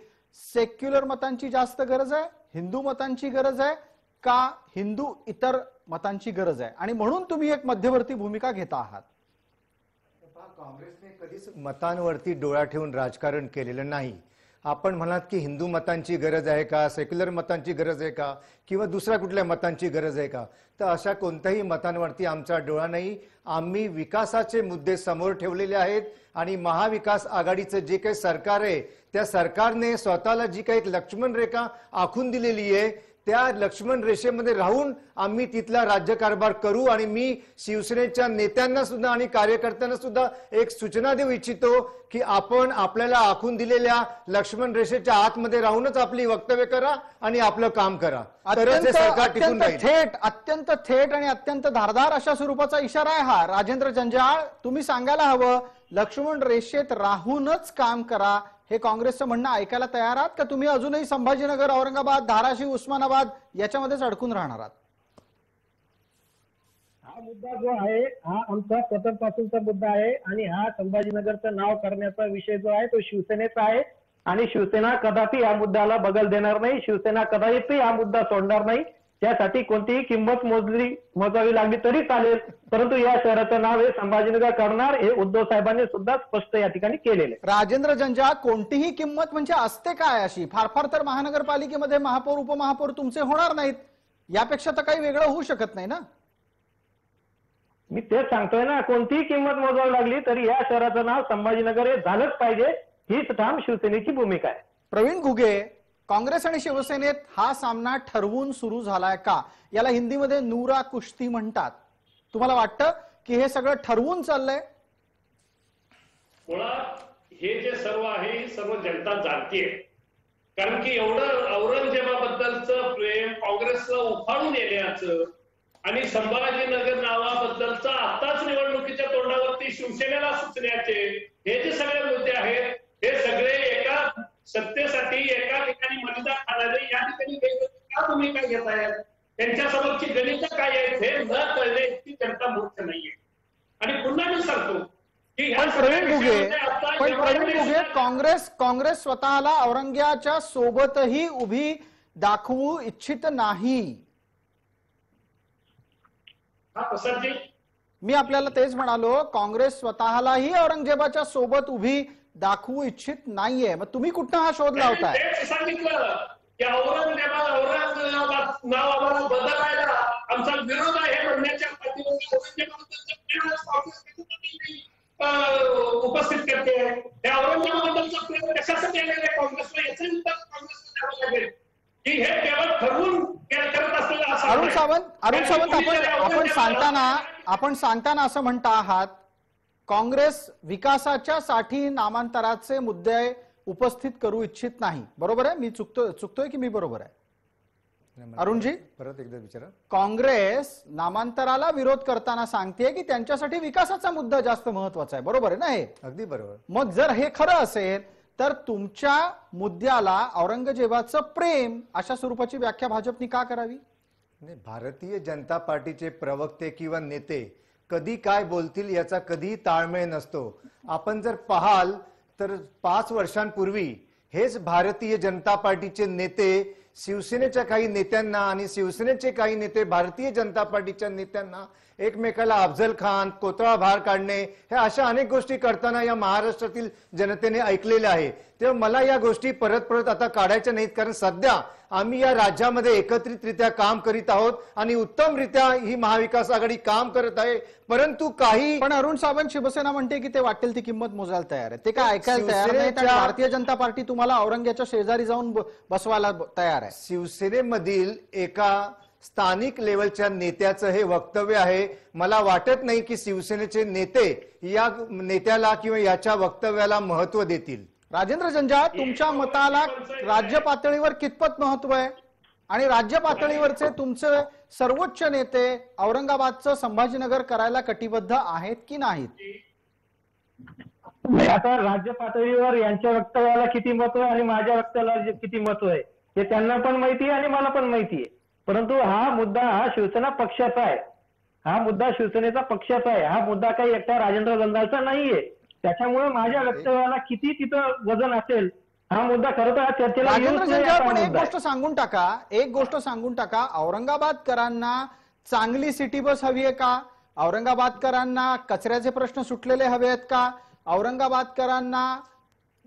सेक्युलर मतांची जास्त गरज आहे, हिंदू मतांची गरज आहे का हिंदू इतर मतांची गरज आहे, आणि म्हणून तुम्ही एक मध्यवर्ती भूमिका घेता आहात? काँग्रेसने कधीच मतांवरती डोळा ठेवून राजकारण केलेलं नाही. आपण म्हणात की हिंदू मतांची गरज आहे का, सेक्युलर मतांची गरज आहे का, किंवा दुसऱ्या कुठल्या मतांची गरज आहे का, तर अशा कोणत्याही मतांवरती आमचा डोळा नाही. आम्ही विकासाचे मुद्दे समोर ठेवलेले आहेत आणि महाविकास आघाडीचं जे काही सरकार आहे त्या सरकारने स्वतःला जी काही एक लक्ष्मण रेखा आखून दिलेली आहे त्या लक्ष्मण रेषेमध्ये राहून आम्ही तिथला राज्यकारभार करू. आणि मी शिवसेनेच्या नेत्यांना सुद्धा आणि कार्यकर्त्यांना सुद्धा एक सूचना देऊ इच्छितो की आपण आपल्याला आखून दिलेल्या लक्ष्मण रेषेच्या आतमध्ये राहूनच आपली वक्तव्य करा आणि आपलं काम करा. अत्यंत थेट आणि अत्यंत धारदार अशा स्वरूपाचा इशारा आहे हा. राजेंद्र जंजाळ, तुम्ही सांगायला हवं लक्ष्मण रेषेत राहूनच काम करा, हे काँग्रेसचं म्हणणं ऐकायला तयार आहात का तुम्ही अजूनही संभाजीनगर, औरंगाबाद, धाराशिव, उस्मानाबाद याच्यामध्येच अडकून राहणार आहात? हा मुद्दा जो आहे हा आमचा स्वतःपासूनचा मुद्दा आहे आणि हा संभाजीनगरचं नाव करण्याचा विषय जो आहे तो शिवसेनेचा आहे आणि शिवसेना कदापि या मुद्द्याला बगल देणार नाही. शिवसेना कदापि हा मुद्दा सोडणार नाही. त्यासाठी कोणतीही किंमत मोजावी लागली तरी चालेल, परंतु या शहराचं नाव हे संभाजीनगर करणार हे उद्धव साहेबांनी सुद्धा स्पष्ट या ठिकाणी केलेले. राजेंद्र जंजाळ, कोणतीही किंमत म्हणजे असते काय अशी? फार फार तर महानगरपालिकेमध्ये महापौर उपमहापौर तुमचे होणार नाहीत, यापेक्षा तर काही वेगळं होऊ शकत नाही ना? मी तेच सांगतोय ना, कोणतीही किंमत मोजावी लागली तरी या शहराचं नाव संभाजीनगर हे झालंच पाहिजे, हीच ठाम शिवसेनेची भूमिका आहे. प्रवीण घुगे, काँग्रेस आणि शिवसेनेत हा सामना ठरवून सुरू झालाय का? याला हिंदीमध्ये नूरा कुश्ती म्हणतात. तुम्हाला वाटतं की हे सगळं ठरवून चाललंय? मुळात हे जे सर्व आहे हे सर्व जनता जाणतीये. कारण की एवढं औरंगजेबाबद्दलचं प्रेम काँग्रेसला उफाळून येण्याचं आणि संभाजीनगर नावाबद्दलचं आताच निवडणुकीच्या तोंडावरती शिवसेनेला सुचण्याचे हे जे सगळे मुद्दे आहेत हे सगळे एका सत्तेसाठी एका ठिकाणी मर्यादा खाणारे या ठिकाणी का भूमिका घेत आहेत, त्यांच्यासमोरची गणित काय आहेत हे न कळणे इतकी जनता मूर्ख नाहीये. आणि पुन्हा मी सांगतो की ह्या पण सगळ्या प्रवीण घुगे विषयामध्ये आता पण जेव्हा प्रवीण घुगे काँग्रेस स्वतःला औरंग्याच्या सोबतही उभी दाखवू इच्छित नाही. हा प्रसादजी, मी आपल्याला तेच म्हणालो, काँग्रेस स्वतःलाही औरंगजेबाच्या सोबत उभी दाखवू इच्छित नाहीये. मग तुम्ही कुठं हा शोध लावताय? तेच सांगितलं की औरंगाबाद नाव आम्हाला बदलायला आमचा विरोध आहे म्हणण्याच्या पाठीमागे उपस्थित करते. हे औरंगाबादबद्दलचा प्रेम कशासाठी आलेलं आहे काँग्रेसला, याचं उत्तर काँग्रेसला द्यावं लागेल की हे केवळ ठरवून करत असलेलं असं अरुण सावंत आपण सांगताना असं म्हणता आहात, काँग्रेस विकासाच्या साठी नामांतराचे मुद्दे उपस्थित करू इच्छित नाही. बरोबर आहे? मी चुकतोय की मी बरोबर आहे? अरुणजी, परत एकदा विचारा. काँग्रेस नामांतराला विरोध करताना सांगते की त्यांच्यासाठी विकासाचा मुद्दा जास्त महत्वाचा आहे. बरोबर आहे ना हे? अगदी बरोबर. मग जर हे खरं असेल तर तुमच्या मुद्द्याला औरंगजेबाचं प्रेम अशा स्वरूपाची व्याख्या भाजपनी का करावी? नाही, भारतीय जनता पार्टीचे प्रवक्ते किंवा नेते कधी काय बोलतील याचा कधीही ताळमेळ नसतो. आपण जर पाहाल तर 5 वर्षांपूर्वी हेच भारतीय जनता पार्टीचे नेते शिवसेनेच्या काही नेत्यांना आणि शिवसेनेचे काही नेते भारतीय जनता पार्टीच्या नेत्यांना एकमेकाला अफजल खान, कोतळा बाहेर काढणे, ह्या अशा अनेक गोष्टी करताना या महाराष्ट्रातील जनतेने ऐकलेल्या आहे. तेव्हा मला या गोष्टी परत आता काढायच्या नाहीत, कारण सध्या आम्ही या राज्यामध्ये एकत्रितरित्या काम करीत आहोत आणि उत्तमरित्या ही महाविकास आघाडी काम करत आहे. परंतु काही पण अरुण सावंत शिवसेना म्हणते की ते वाटेल ती किंमत मोजायला तयार आहे. ते काय ऐकायला तयार नाहीत आणि भारतीय जनता पार्टी तुम्हाला औरंग्याच्या शेजारी जाऊन बसवायला तयार आहे. शिवसेनेमधील एका स्थानिक लेवलच्या नेत्याचं हे वक्तव्य आहे. मला वाटत नाही की शिवसेनेचे नेते या नेत्याला किंवा याच्या वक्तव्याला महत्व देतील. राजेंद्र जंजाळ, तुमच्या मताला राज्य पातळीवर कितपत महत्व आहे आणि राज्य पातळीवरचे तुमचे सर्वोच्च नेते औरंगाबादचं संभाजीनगर करायला कटिबद्ध आहेत की नाहीत? आता राज्य पातळीवर यांच्या वक्तव्याला किती महत्व आहे आणि माझ्या वक्तव्याला किती महत्व आहे हे त्यांना पण माहिती आहे आणि मला पण माहिती आहे. परंतु हा मुद्दा हा शिवसेना पक्षाचा आहे. हा मुद्दा शिवसेनेचा पक्षाचा आहे. हा मुद्दा काही एकटा राजेंद्र जंजाळचा नाहीये. त्याच्यामुळे माझ्या वक्तव्याला किती तिथं वजन असेल हा मुद्दा खरं तर चर्चेला राजेंद्र जंजाळ, पण एक गोष्ट सांगून टाका, औरंगाबादकरांना चांगली सिटी बस हवी आहे का? औरंगाबादकरांना कचऱ्याचे प्रश्न सुटलेले हवे आहेत का? औरंगाबादकरांना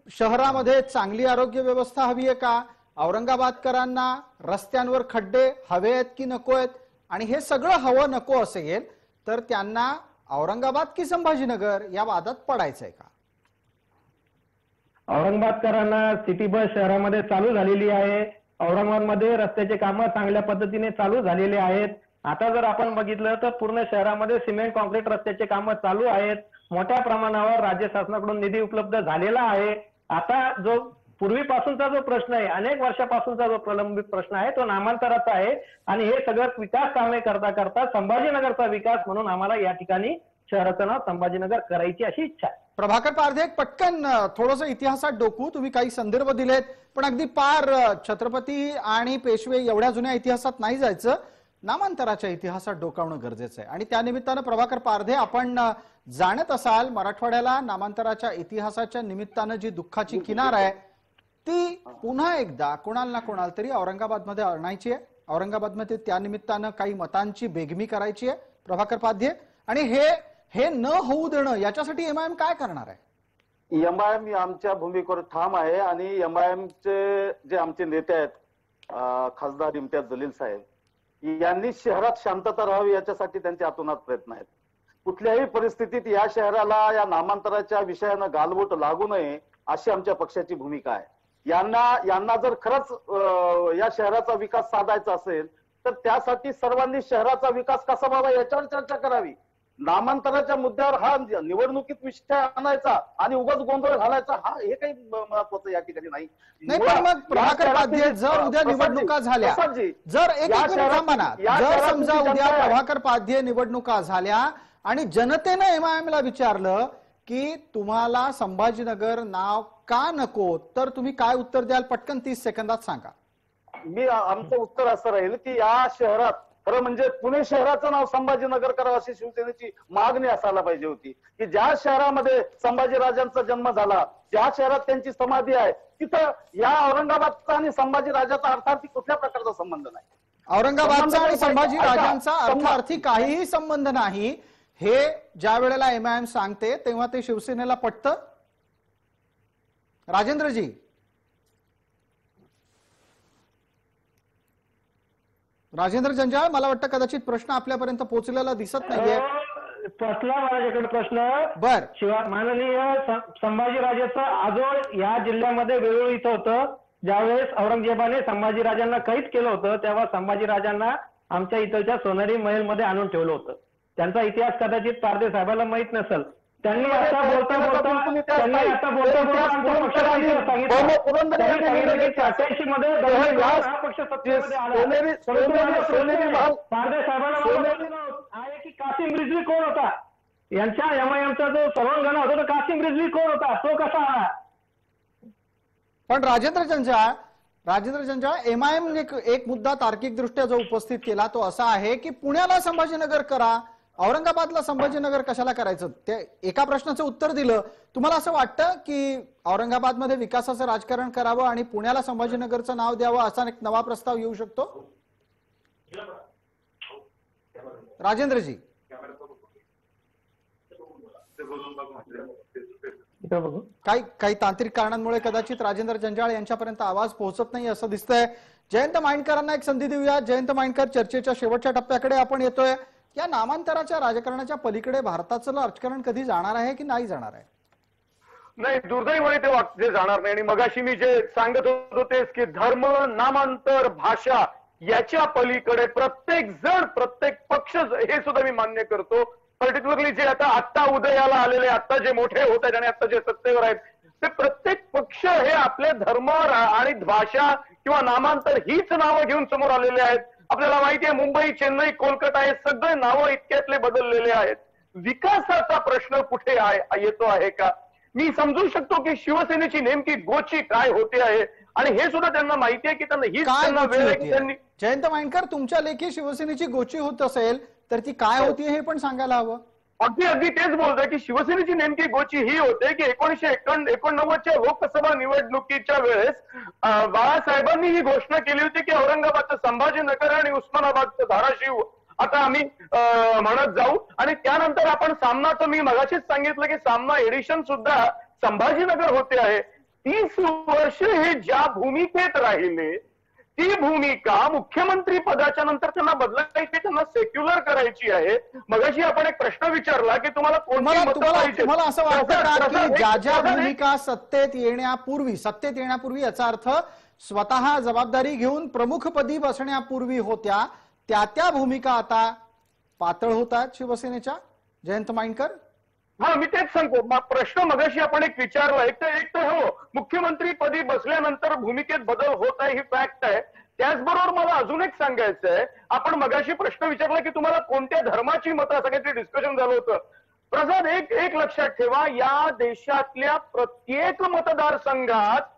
शहरामध्ये चांगली आरोग्य व्यवस्था हवी आहे का? औरंगाबादकरांना रस्त्यांवर खड्डे हवे आहेत की नको आहेत? आणि हे सगळं हवं नको असेल तर त्यांना औरंगाबाद की संभाजीनगर या वादात पडायचंय का? औरंगाबादकरांना सिटी बस शहरामध्ये चालू झालेली आहे. औरंगाबादमध्ये रस्त्याचे कामं चांगल्या पद्धतीने चालू झालेले आहेत. आता जर आपण बघितलं तर पूर्ण शहरामध्ये सिमेंट कॉन्क्रीट रस्त्याचे कामं चालू आहेत. मोठ्या प्रमाणावर राज्य शासनाकडून निधी उपलब्ध झालेला आहे. आता जो पूर्वीपासूनचा जो प्रश्न आहे, अनेक वर्षापासूनचा जो प्रलंबित प्रश्न आहे तो नामांतराचा आहे आणि हे सगळं विकास कामे करता करता संभाजीनगरचा विकास म्हणून आम्हाला या ठिकाणी शहराचं नाव संभाजीनगर करायची अशी इच्छा आहे. प्रभाकर पारधे, पटकन थोडंसं इतिहासात डोकू. तुम्ही काही संदर्भ दिलेत पण अगदी पार छत्रपती आणि पेशवे एवढ्या जुन्या इतिहासात नाही जायचं, नामांतराच्या इतिहासात डोकावणं गरजेचं आहे. आणि त्यानिमित्तानं प्रभाकर पारधे, आपण जाणत असाल मराठवाड्याला नामांतराच्या इतिहासाच्या निमित्तानं जी दुःखाची किनार आहे ती पुन्हा एकदा कोणाला ना कोणाला तरी औरंगाबादमध्ये आणायची आहे. औरंगाबादमध्ये त्या निमित्तानं काही मतांची बेगमी करायची आहे. प्रभाकर पारधे, आणि हे न होऊ देणं याच्यासाठी एमआयएम काय करणार आहे? एमआयएम आमच्या भूमिकेवर ठाम आहे आणि एमआयएमचे जे आमचे नेते आहेत खासदार इम्तियाज जलील साहेब यांनी शहरात शांतता राहावी याच्यासाठी त्यांचे अतोनात प्रयत्न आहेत. कुठल्याही परिस्थितीत या शहराला या नामांतराच्या विषयानं गालबोट लागू नये अशी आमच्या पक्षाची भूमिका आहे. यांना जर खरंच या शहराचा विकास साधायचा असेल तर त्यासाठी सर्वांनी शहराचा विकास कसा व्हावा याच्यावर चर्चा करावी. नामांतराच्या मुद्द्यावर हा निवडणुकीत विषय आणायचा आणि उगाच गोंधळ घालायचा हे काही महत्वाचं या ठिकाणी नाही. पण मग प्रभाकर पाध्ये, जर उद्या निवडणुका झाल्या, जर जर समजा उद्या प्रभाकर पाध्ये निवडणुका झाल्या आणि जनतेनं एमआयएमला विचारलं की तुम्हाला संभाजीनगर नाव का नको, तर तुम्ही काय उत्तर द्याल? पटकन 30 सेकंदात सांगा. आमचं उत्तर असं राहील की या शहरात खरं म्हणजे पुणे शहराचं नाव संभाजीनगर करावं अशी शिवसेनेची मागणी असायला पाहिजे होती, की ज्या शहरामध्ये संभाजीराजांचा जन्म झाला, ज्या शहरात त्यांची समाधी आहे, तिथं या औरंगाबादचा आणि संभाजीराजाचा अर्थार्थी कुठल्या प्रकारचा संबंध नाही. औरंगाबादचा आणि संभाजीराजांचा अर्थार्थी काहीही संबंध नाही हे ज्या वेळेला एमआयएम सांगते तेव्हा ते शिवसेनेला पटतं. राजेंद्रजी, राजेंद्र जंजाळ, मला वाटतं कदाचित प्रश्न आपल्यापर्यंत पोहोचलेला दिसत नाहीये. पोचला माझ्याकडे प्रश्न. बर, शिवाय माननीय संभाजीराजाचं आजोळ या जिल्ह्यामध्ये वेरूळ इथं होतं. ज्यावेळेस औरंगजेबाने संभाजीराजांना कैद केलं होतं तेव्हा संभाजीराजांना आमच्या इथलच्या सोनेरी महल मध्ये आणून ठेवलं होतं. त्यांचा इतिहास कदाचित पारदे साहेबांना माहित नसेल. त्यांनी आता बोलता बोलता आमच्या पक्षाला सांगितलं 88 मध्ये हा पक्ष सत्तेमध्ये आला. पारदे साहेबांना आहे की कासिम रिजवी कोण होता, यांच्या एमआयएमचा जो सर्वांगण होता तो कासिम रिजवी कोण होता, तो कसा आला? पण राजेंद्र जंजाळ, एमआयएम एक मुद्दा तार्किक दृष्ट्या जो उपस्थित केला तो असा आहे की पुण्याला संभाजीनगर करा, औरंगाबादला संभाजीनगर कशाला करायचं? ते एका प्रश्नाचं उत्तर दिलं. तुम्हाला असं वाटतं की औरंगाबादमध्ये विकासाचं राजकारण करावं आणि पुण्याला संभाजीनगरचं नाव द्यावं असा एक नवा प्रस्ताव येऊ शकतो? राजेंद्रजी, काही तांत्रिक कारणांमुळे कदाचित राजेंद्र जंजाळ यांच्यापर्यंत आवाज पोहोचत नाही असं दिसतंय. जयंत माइंडकरांना एक संधी देऊया. जयंत माइंडकर, चर्चेच्या शेवटच्या टप्प्याकडे आपण येतोय. या नामांतराच्या राजकारणाच्या पलीकडे भारताचं राजकारण कधी जाणार आहे की नाही जाणार आहे? नाही, दुर्दैवाने ते जाणार नाही. आणि मगाशी मी जे सांगत होतो तेच की धर्म, नामांतर, भाषा याच्या पलीकडे प्रत्येक जण, प्रत्येक पक्ष, हे सुद्धा मी मान्य करतो. पर्टिक्युलरली जे आता उदयाला आलेले, आता जे मोठे होत आहेत आणि आता जे सत्तेवर आहेत, ते प्रत्येक पक्ष हे आपले धर्म आणि भाषा किंवा नामांतर हीच नावं घेऊन समोर आलेले आहेत. आपल्याला माहिती आहे मुंबई, चेन्नई, कोलकाता हे सगळे नावं इतक्यातले बदललेले आहेत. विकासाचा प्रश्न कुठे येतो आहे का? मी समजू शकतो की शिवसेनेची नेमकी गोची काय होते आहे आणि हे सुद्धा त्यांना माहिती आहे की त्यांना वेळ. जयंत माइंडकर, तुमच्या लेखी शिवसेनेची गोची होत असेल तर ती काय होती हे पण सांगायला हवं. अगदी तेच बोलतोय की शिवसेनेची नेमकी गोची ही होते की 1989च्या लोकसभा निवडणुकीच्या वेळेस बाळासाहेबांनी ही घोषणा केली होती की औरंगाबादचं संभाजीनगर आणि उस्मानाबादचं धाराशिव आता आम्ही म्हणत जाऊ. आणि त्यानंतर आपण सामनाचं, मी मगाशीच सांगितलं की सामना एडिशन सुद्धा संभाजीनगर होते आहे. 30 वर्ष हे ज्या भूमिकेत राहिले, ती भूमिका मुख्यमंत्री पदाच्या नंतर त्यांना बदलायची, त्यांना सेक्युलर करायची आहे. मगाशी आपण एक प्रश्न विचारला की तुम्हाला तुम्हाला असं वाटतं का की ज्या भूमिका सत्तेत येण्यापूर्वी याचा अर्थ स्वतः जबाबदारी घेऊन प्रमुखपदी बसण्यापूर्वी होत्या, त्या भूमिका आता पातळ होतात शिवसेनेच्या? जयंत माइंडकर, हा, मी तेच सांगतो. प्रश्न मगाशी आपण एक विचारला, एक तर हो, मुख्यमंत्री पदी बसल्यानंतर भूमिकेत बदल होत आहे ही फॅक्ट आहे. त्याचबरोबर मला अजून एक सांगायचं आहे, आपण मगाशी प्रश्न विचारला की तुम्हाला कोणत्या धर्माची मतं, असं काहीतरी डिस्कशन झालं होतं. प्रसाद, एक लक्षात ठेवा, या देशातल्या प्रत्येक मतदारसंघात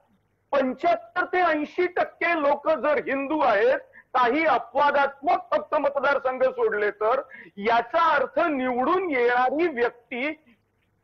75 ते 80% लोक जर हिंदू आहेत, काही अपवादात्मक फक्त मतदारसंघ सोडले तर, याचा अर्थ निवडून येणारी व्यक्ती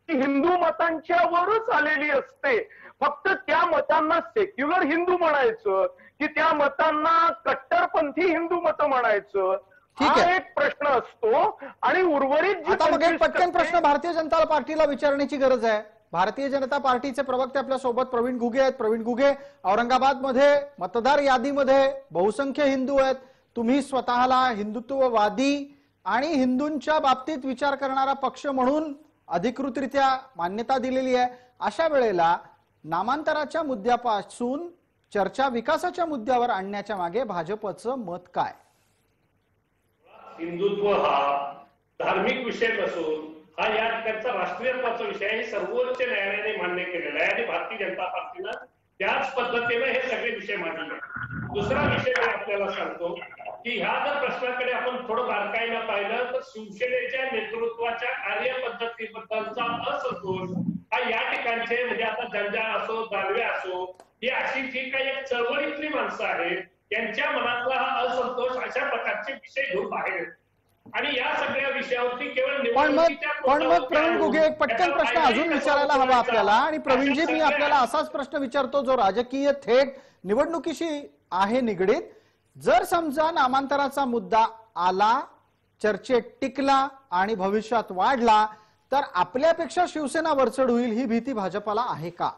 हिंदू मतांच्यावरच आलेली असते. फक्त त्या मतांना सेक्युलर हिंदू म्हणायचं की त्या मतांना कट्टरपंथी हिंदू मतं म्हणायचं, हा एक प्रश्न असतो. आणि उर्वरित आता मग एक पटकन प्रश्न भारतीय जनता पार्टीला विचारण्याची गरज आहे. भारतीय जनता पार्टीचे प्रवक्ते आपल्या सोबत प्रवीण घुगे आहेत. प्रवीण घुगे, औरंगाबादमध्ये मतदार यादीमध्ये बहुसंख्य हिंदू आहेत. तुम्ही स्वतःला हिंदुत्ववादी आणि हिंदूंच्या बाबतीत विचार करणारा पक्ष म्हणून अधिकृतरित्या मान्यता दिलेली आहे. अशा वेळेला नामांतराच्या मुद्द्यापासून चर्चा विकासाच्या मुद्द्यावर आणण्याच्या मागे भाजपचं मत काय? हिंदुत्व हा धार्मिक विषय नसून हा या ठिकाणचा राष्ट्रीयत्वाचा विषय आहे, हे सर्वोच्च न्यायालयाने मान्य केलेला आहे आणि भारतीय जनता पार्टीनं त्याच पद्धतीने हे सगळे विषय मांडले. दुसरा विषय मी आपल्याला सांगतो की ह्या जर प्रश्नाकडे आपण थोडं बारकाईनं पाहिलं तर शिवसेनेच्या नेतृत्वाच्या कार्यपद्धतीबद्दलचा असंतोष हा या ठिकाणचे, म्हणजे आता जंजाळ असो, दानवे असो, ही अशी जी काही एक चळवळीतली माणसं आहेत त्यांच्या मनातला हा असंतोष अशा प्रकारचे विषय घेऊन बाहेर येतो. आणि या सगळ्या विषयावरती केवळ पण निवडणुकीच्या मग तोंडावरती प्रवीण आणून घुगे एक पटकन त्याचा प्रश्न फायदाही अजून कसा विचारायला हवा उचलायचा, आपल्याला. आणि प्रवीणजी, अशा मी सगळ्या- आपल्याला असाच प्रश्न विचारतो जो राजकीय थेट निवडणुकीशी आहे निगडीत. जर समजा नामांतराचा मुद्दा आला, चर्चेत टिकला आणि भविष्यात वाढला, तर आपल्यापेक्षा शिवसेना वरचढ होईल ही भीती भाजपाला आहे का?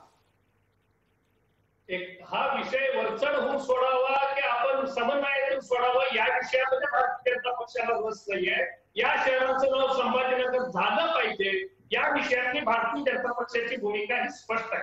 हा विषय वरचढ होऊन सोडावा की आपण समन्वयातून सोडावा या विषयामध्ये भारतीय जनता पक्षाला रस नाहीये. या शहराचं नाव संभाजीनगर झालं पाहिजे या विषयातली भारतीय जनता पक्षाची भूमिका ही स्पष्ट आहे.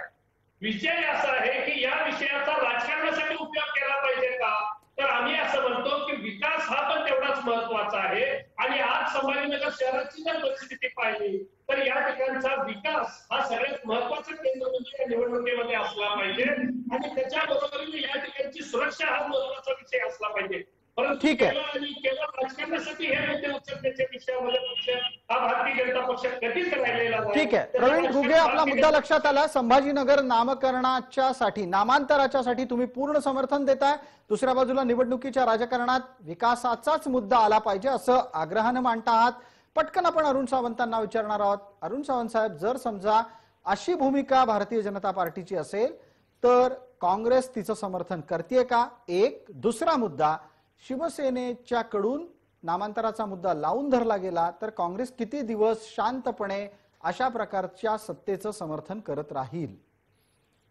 विषय असा आहे की या विषयाचा राजकारणासाठी उपयोग केला पाहिजे का, तर आम्ही असं म्हणतो की विकास हा पण तेवढाच महत्वाचा आहे. आणि आज संभाजीनगर शहराची जर परिस्थिती पाहिली तर या ठिकाणचा विकास हा सगळ्यात महत्वाचा केंद्र म्हणजे या निवडणुकीमध्ये असला पाहिजे. आणि त्याच्याबरोबरीने या ठिकाणची सुरक्षा हा महत्वाचा विषय असला पाहिजे. परंतु ठीक आहे. केवळ राजकारणासाठी हे मुद्दे उचलण्याच्या विषयामध्ये पक्ष हा भारतीय जनता पक्ष कधीच राहिलेला नाही. ठीक आहे प्रवीण घुगे, आपला मुद्दा लक्षात आला. संभाजीनगर नामकरणाच्या साठी, नामांतराच्या साठी तुम्ही पूर्ण समर्थन देताय. दुसऱ्या बाजूला निवडणुकीच्या राजकारणात विकासाचाच मुद्दा आला पाहिजे असं आग्रहानं मांडता आहात. पटकन आपण अरुण सावंतांना विचारणार आहोत. अरुण सावंत साहेब, जर समजा अशी भूमिका भारतीय जनता पार्टीची असेल तर काँग्रेस तिचं समर्थन करते का? एक. दुसरा मुद्दा, शिवसेनेच्या कडून नामांतराचा मुद्दा लावून धरला गेला तर काँग्रेस किती दिवस शांतपणे अशा प्रकारच्या सत्तेचं समर्थन करत राहील?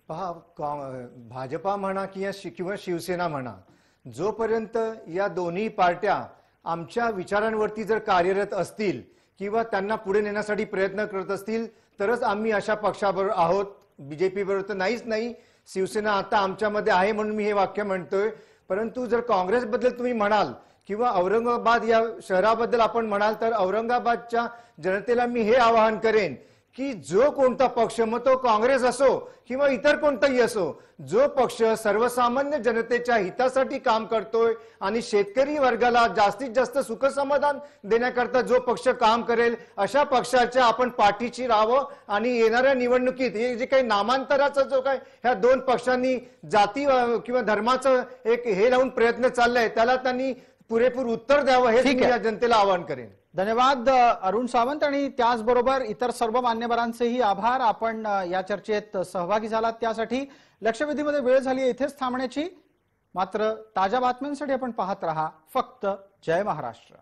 पहा, भाजपा म्हणा किंवा शिवसेना म्हणा, जोपर्यंत या दोन्ही पार्ट्या आमच्या विचारांवरती जर कार्यरत असतील किंवा त्यांना पुढे नेण्यासाठी प्रयत्न करत असतील तरच आम्ही अशा पक्षाबरोबर आहोत. बीजेपी बरोबर तर नाहीच नाही. शिवसेना आता आमच्यामध्ये आहे म्हणून मी हे वाक्य म्हणतोय. परंतु जर काँग्रेसबद्दल तुम्ही म्हणाल किंवा औरंगाबाद या शहराबद्दल आपण म्हणाल तर औरंगाबादच्या जनतेला मी हे आवाहन करेन की जो कोणता पक्ष, मग तो काँग्रेस असो किंवा इतर कोणताही असो, जो पक्ष सर्वसामान्य जनतेच्या हितासाठी काम करतोय आणि शेतकरी वर्गाला जास्तीत जास्त सुखसमाधान देण्याकरता जो पक्ष काम करेल अशा पक्षाच्या आपण पाठीशी राहावं. आणि येणाऱ्या निवडणुकीत हे जे काही नामांतराचा जो काय ह्या दोन पक्षांनी जाती किंवा धर्माचं एक हे लावून प्रयत्न चाललाय त्याला त्यांनी पुरेपूर उत्तर द्यावं हे मी या जनतेला आवाहन करेन. धन्यवाद अरुण सावंत. आणि त्याचबरोबर इतर सर्व मान्यवरांचेही आभार. आपण या चर्चेत सहभागी झालात त्यासाठी. लक्षवेधीमध्ये वेळ झाली इथेच थांबण्याची. मात्र ताज्या बातम्यांसाठी आपण पाहत रहा फक्त जय महाराष्ट्र.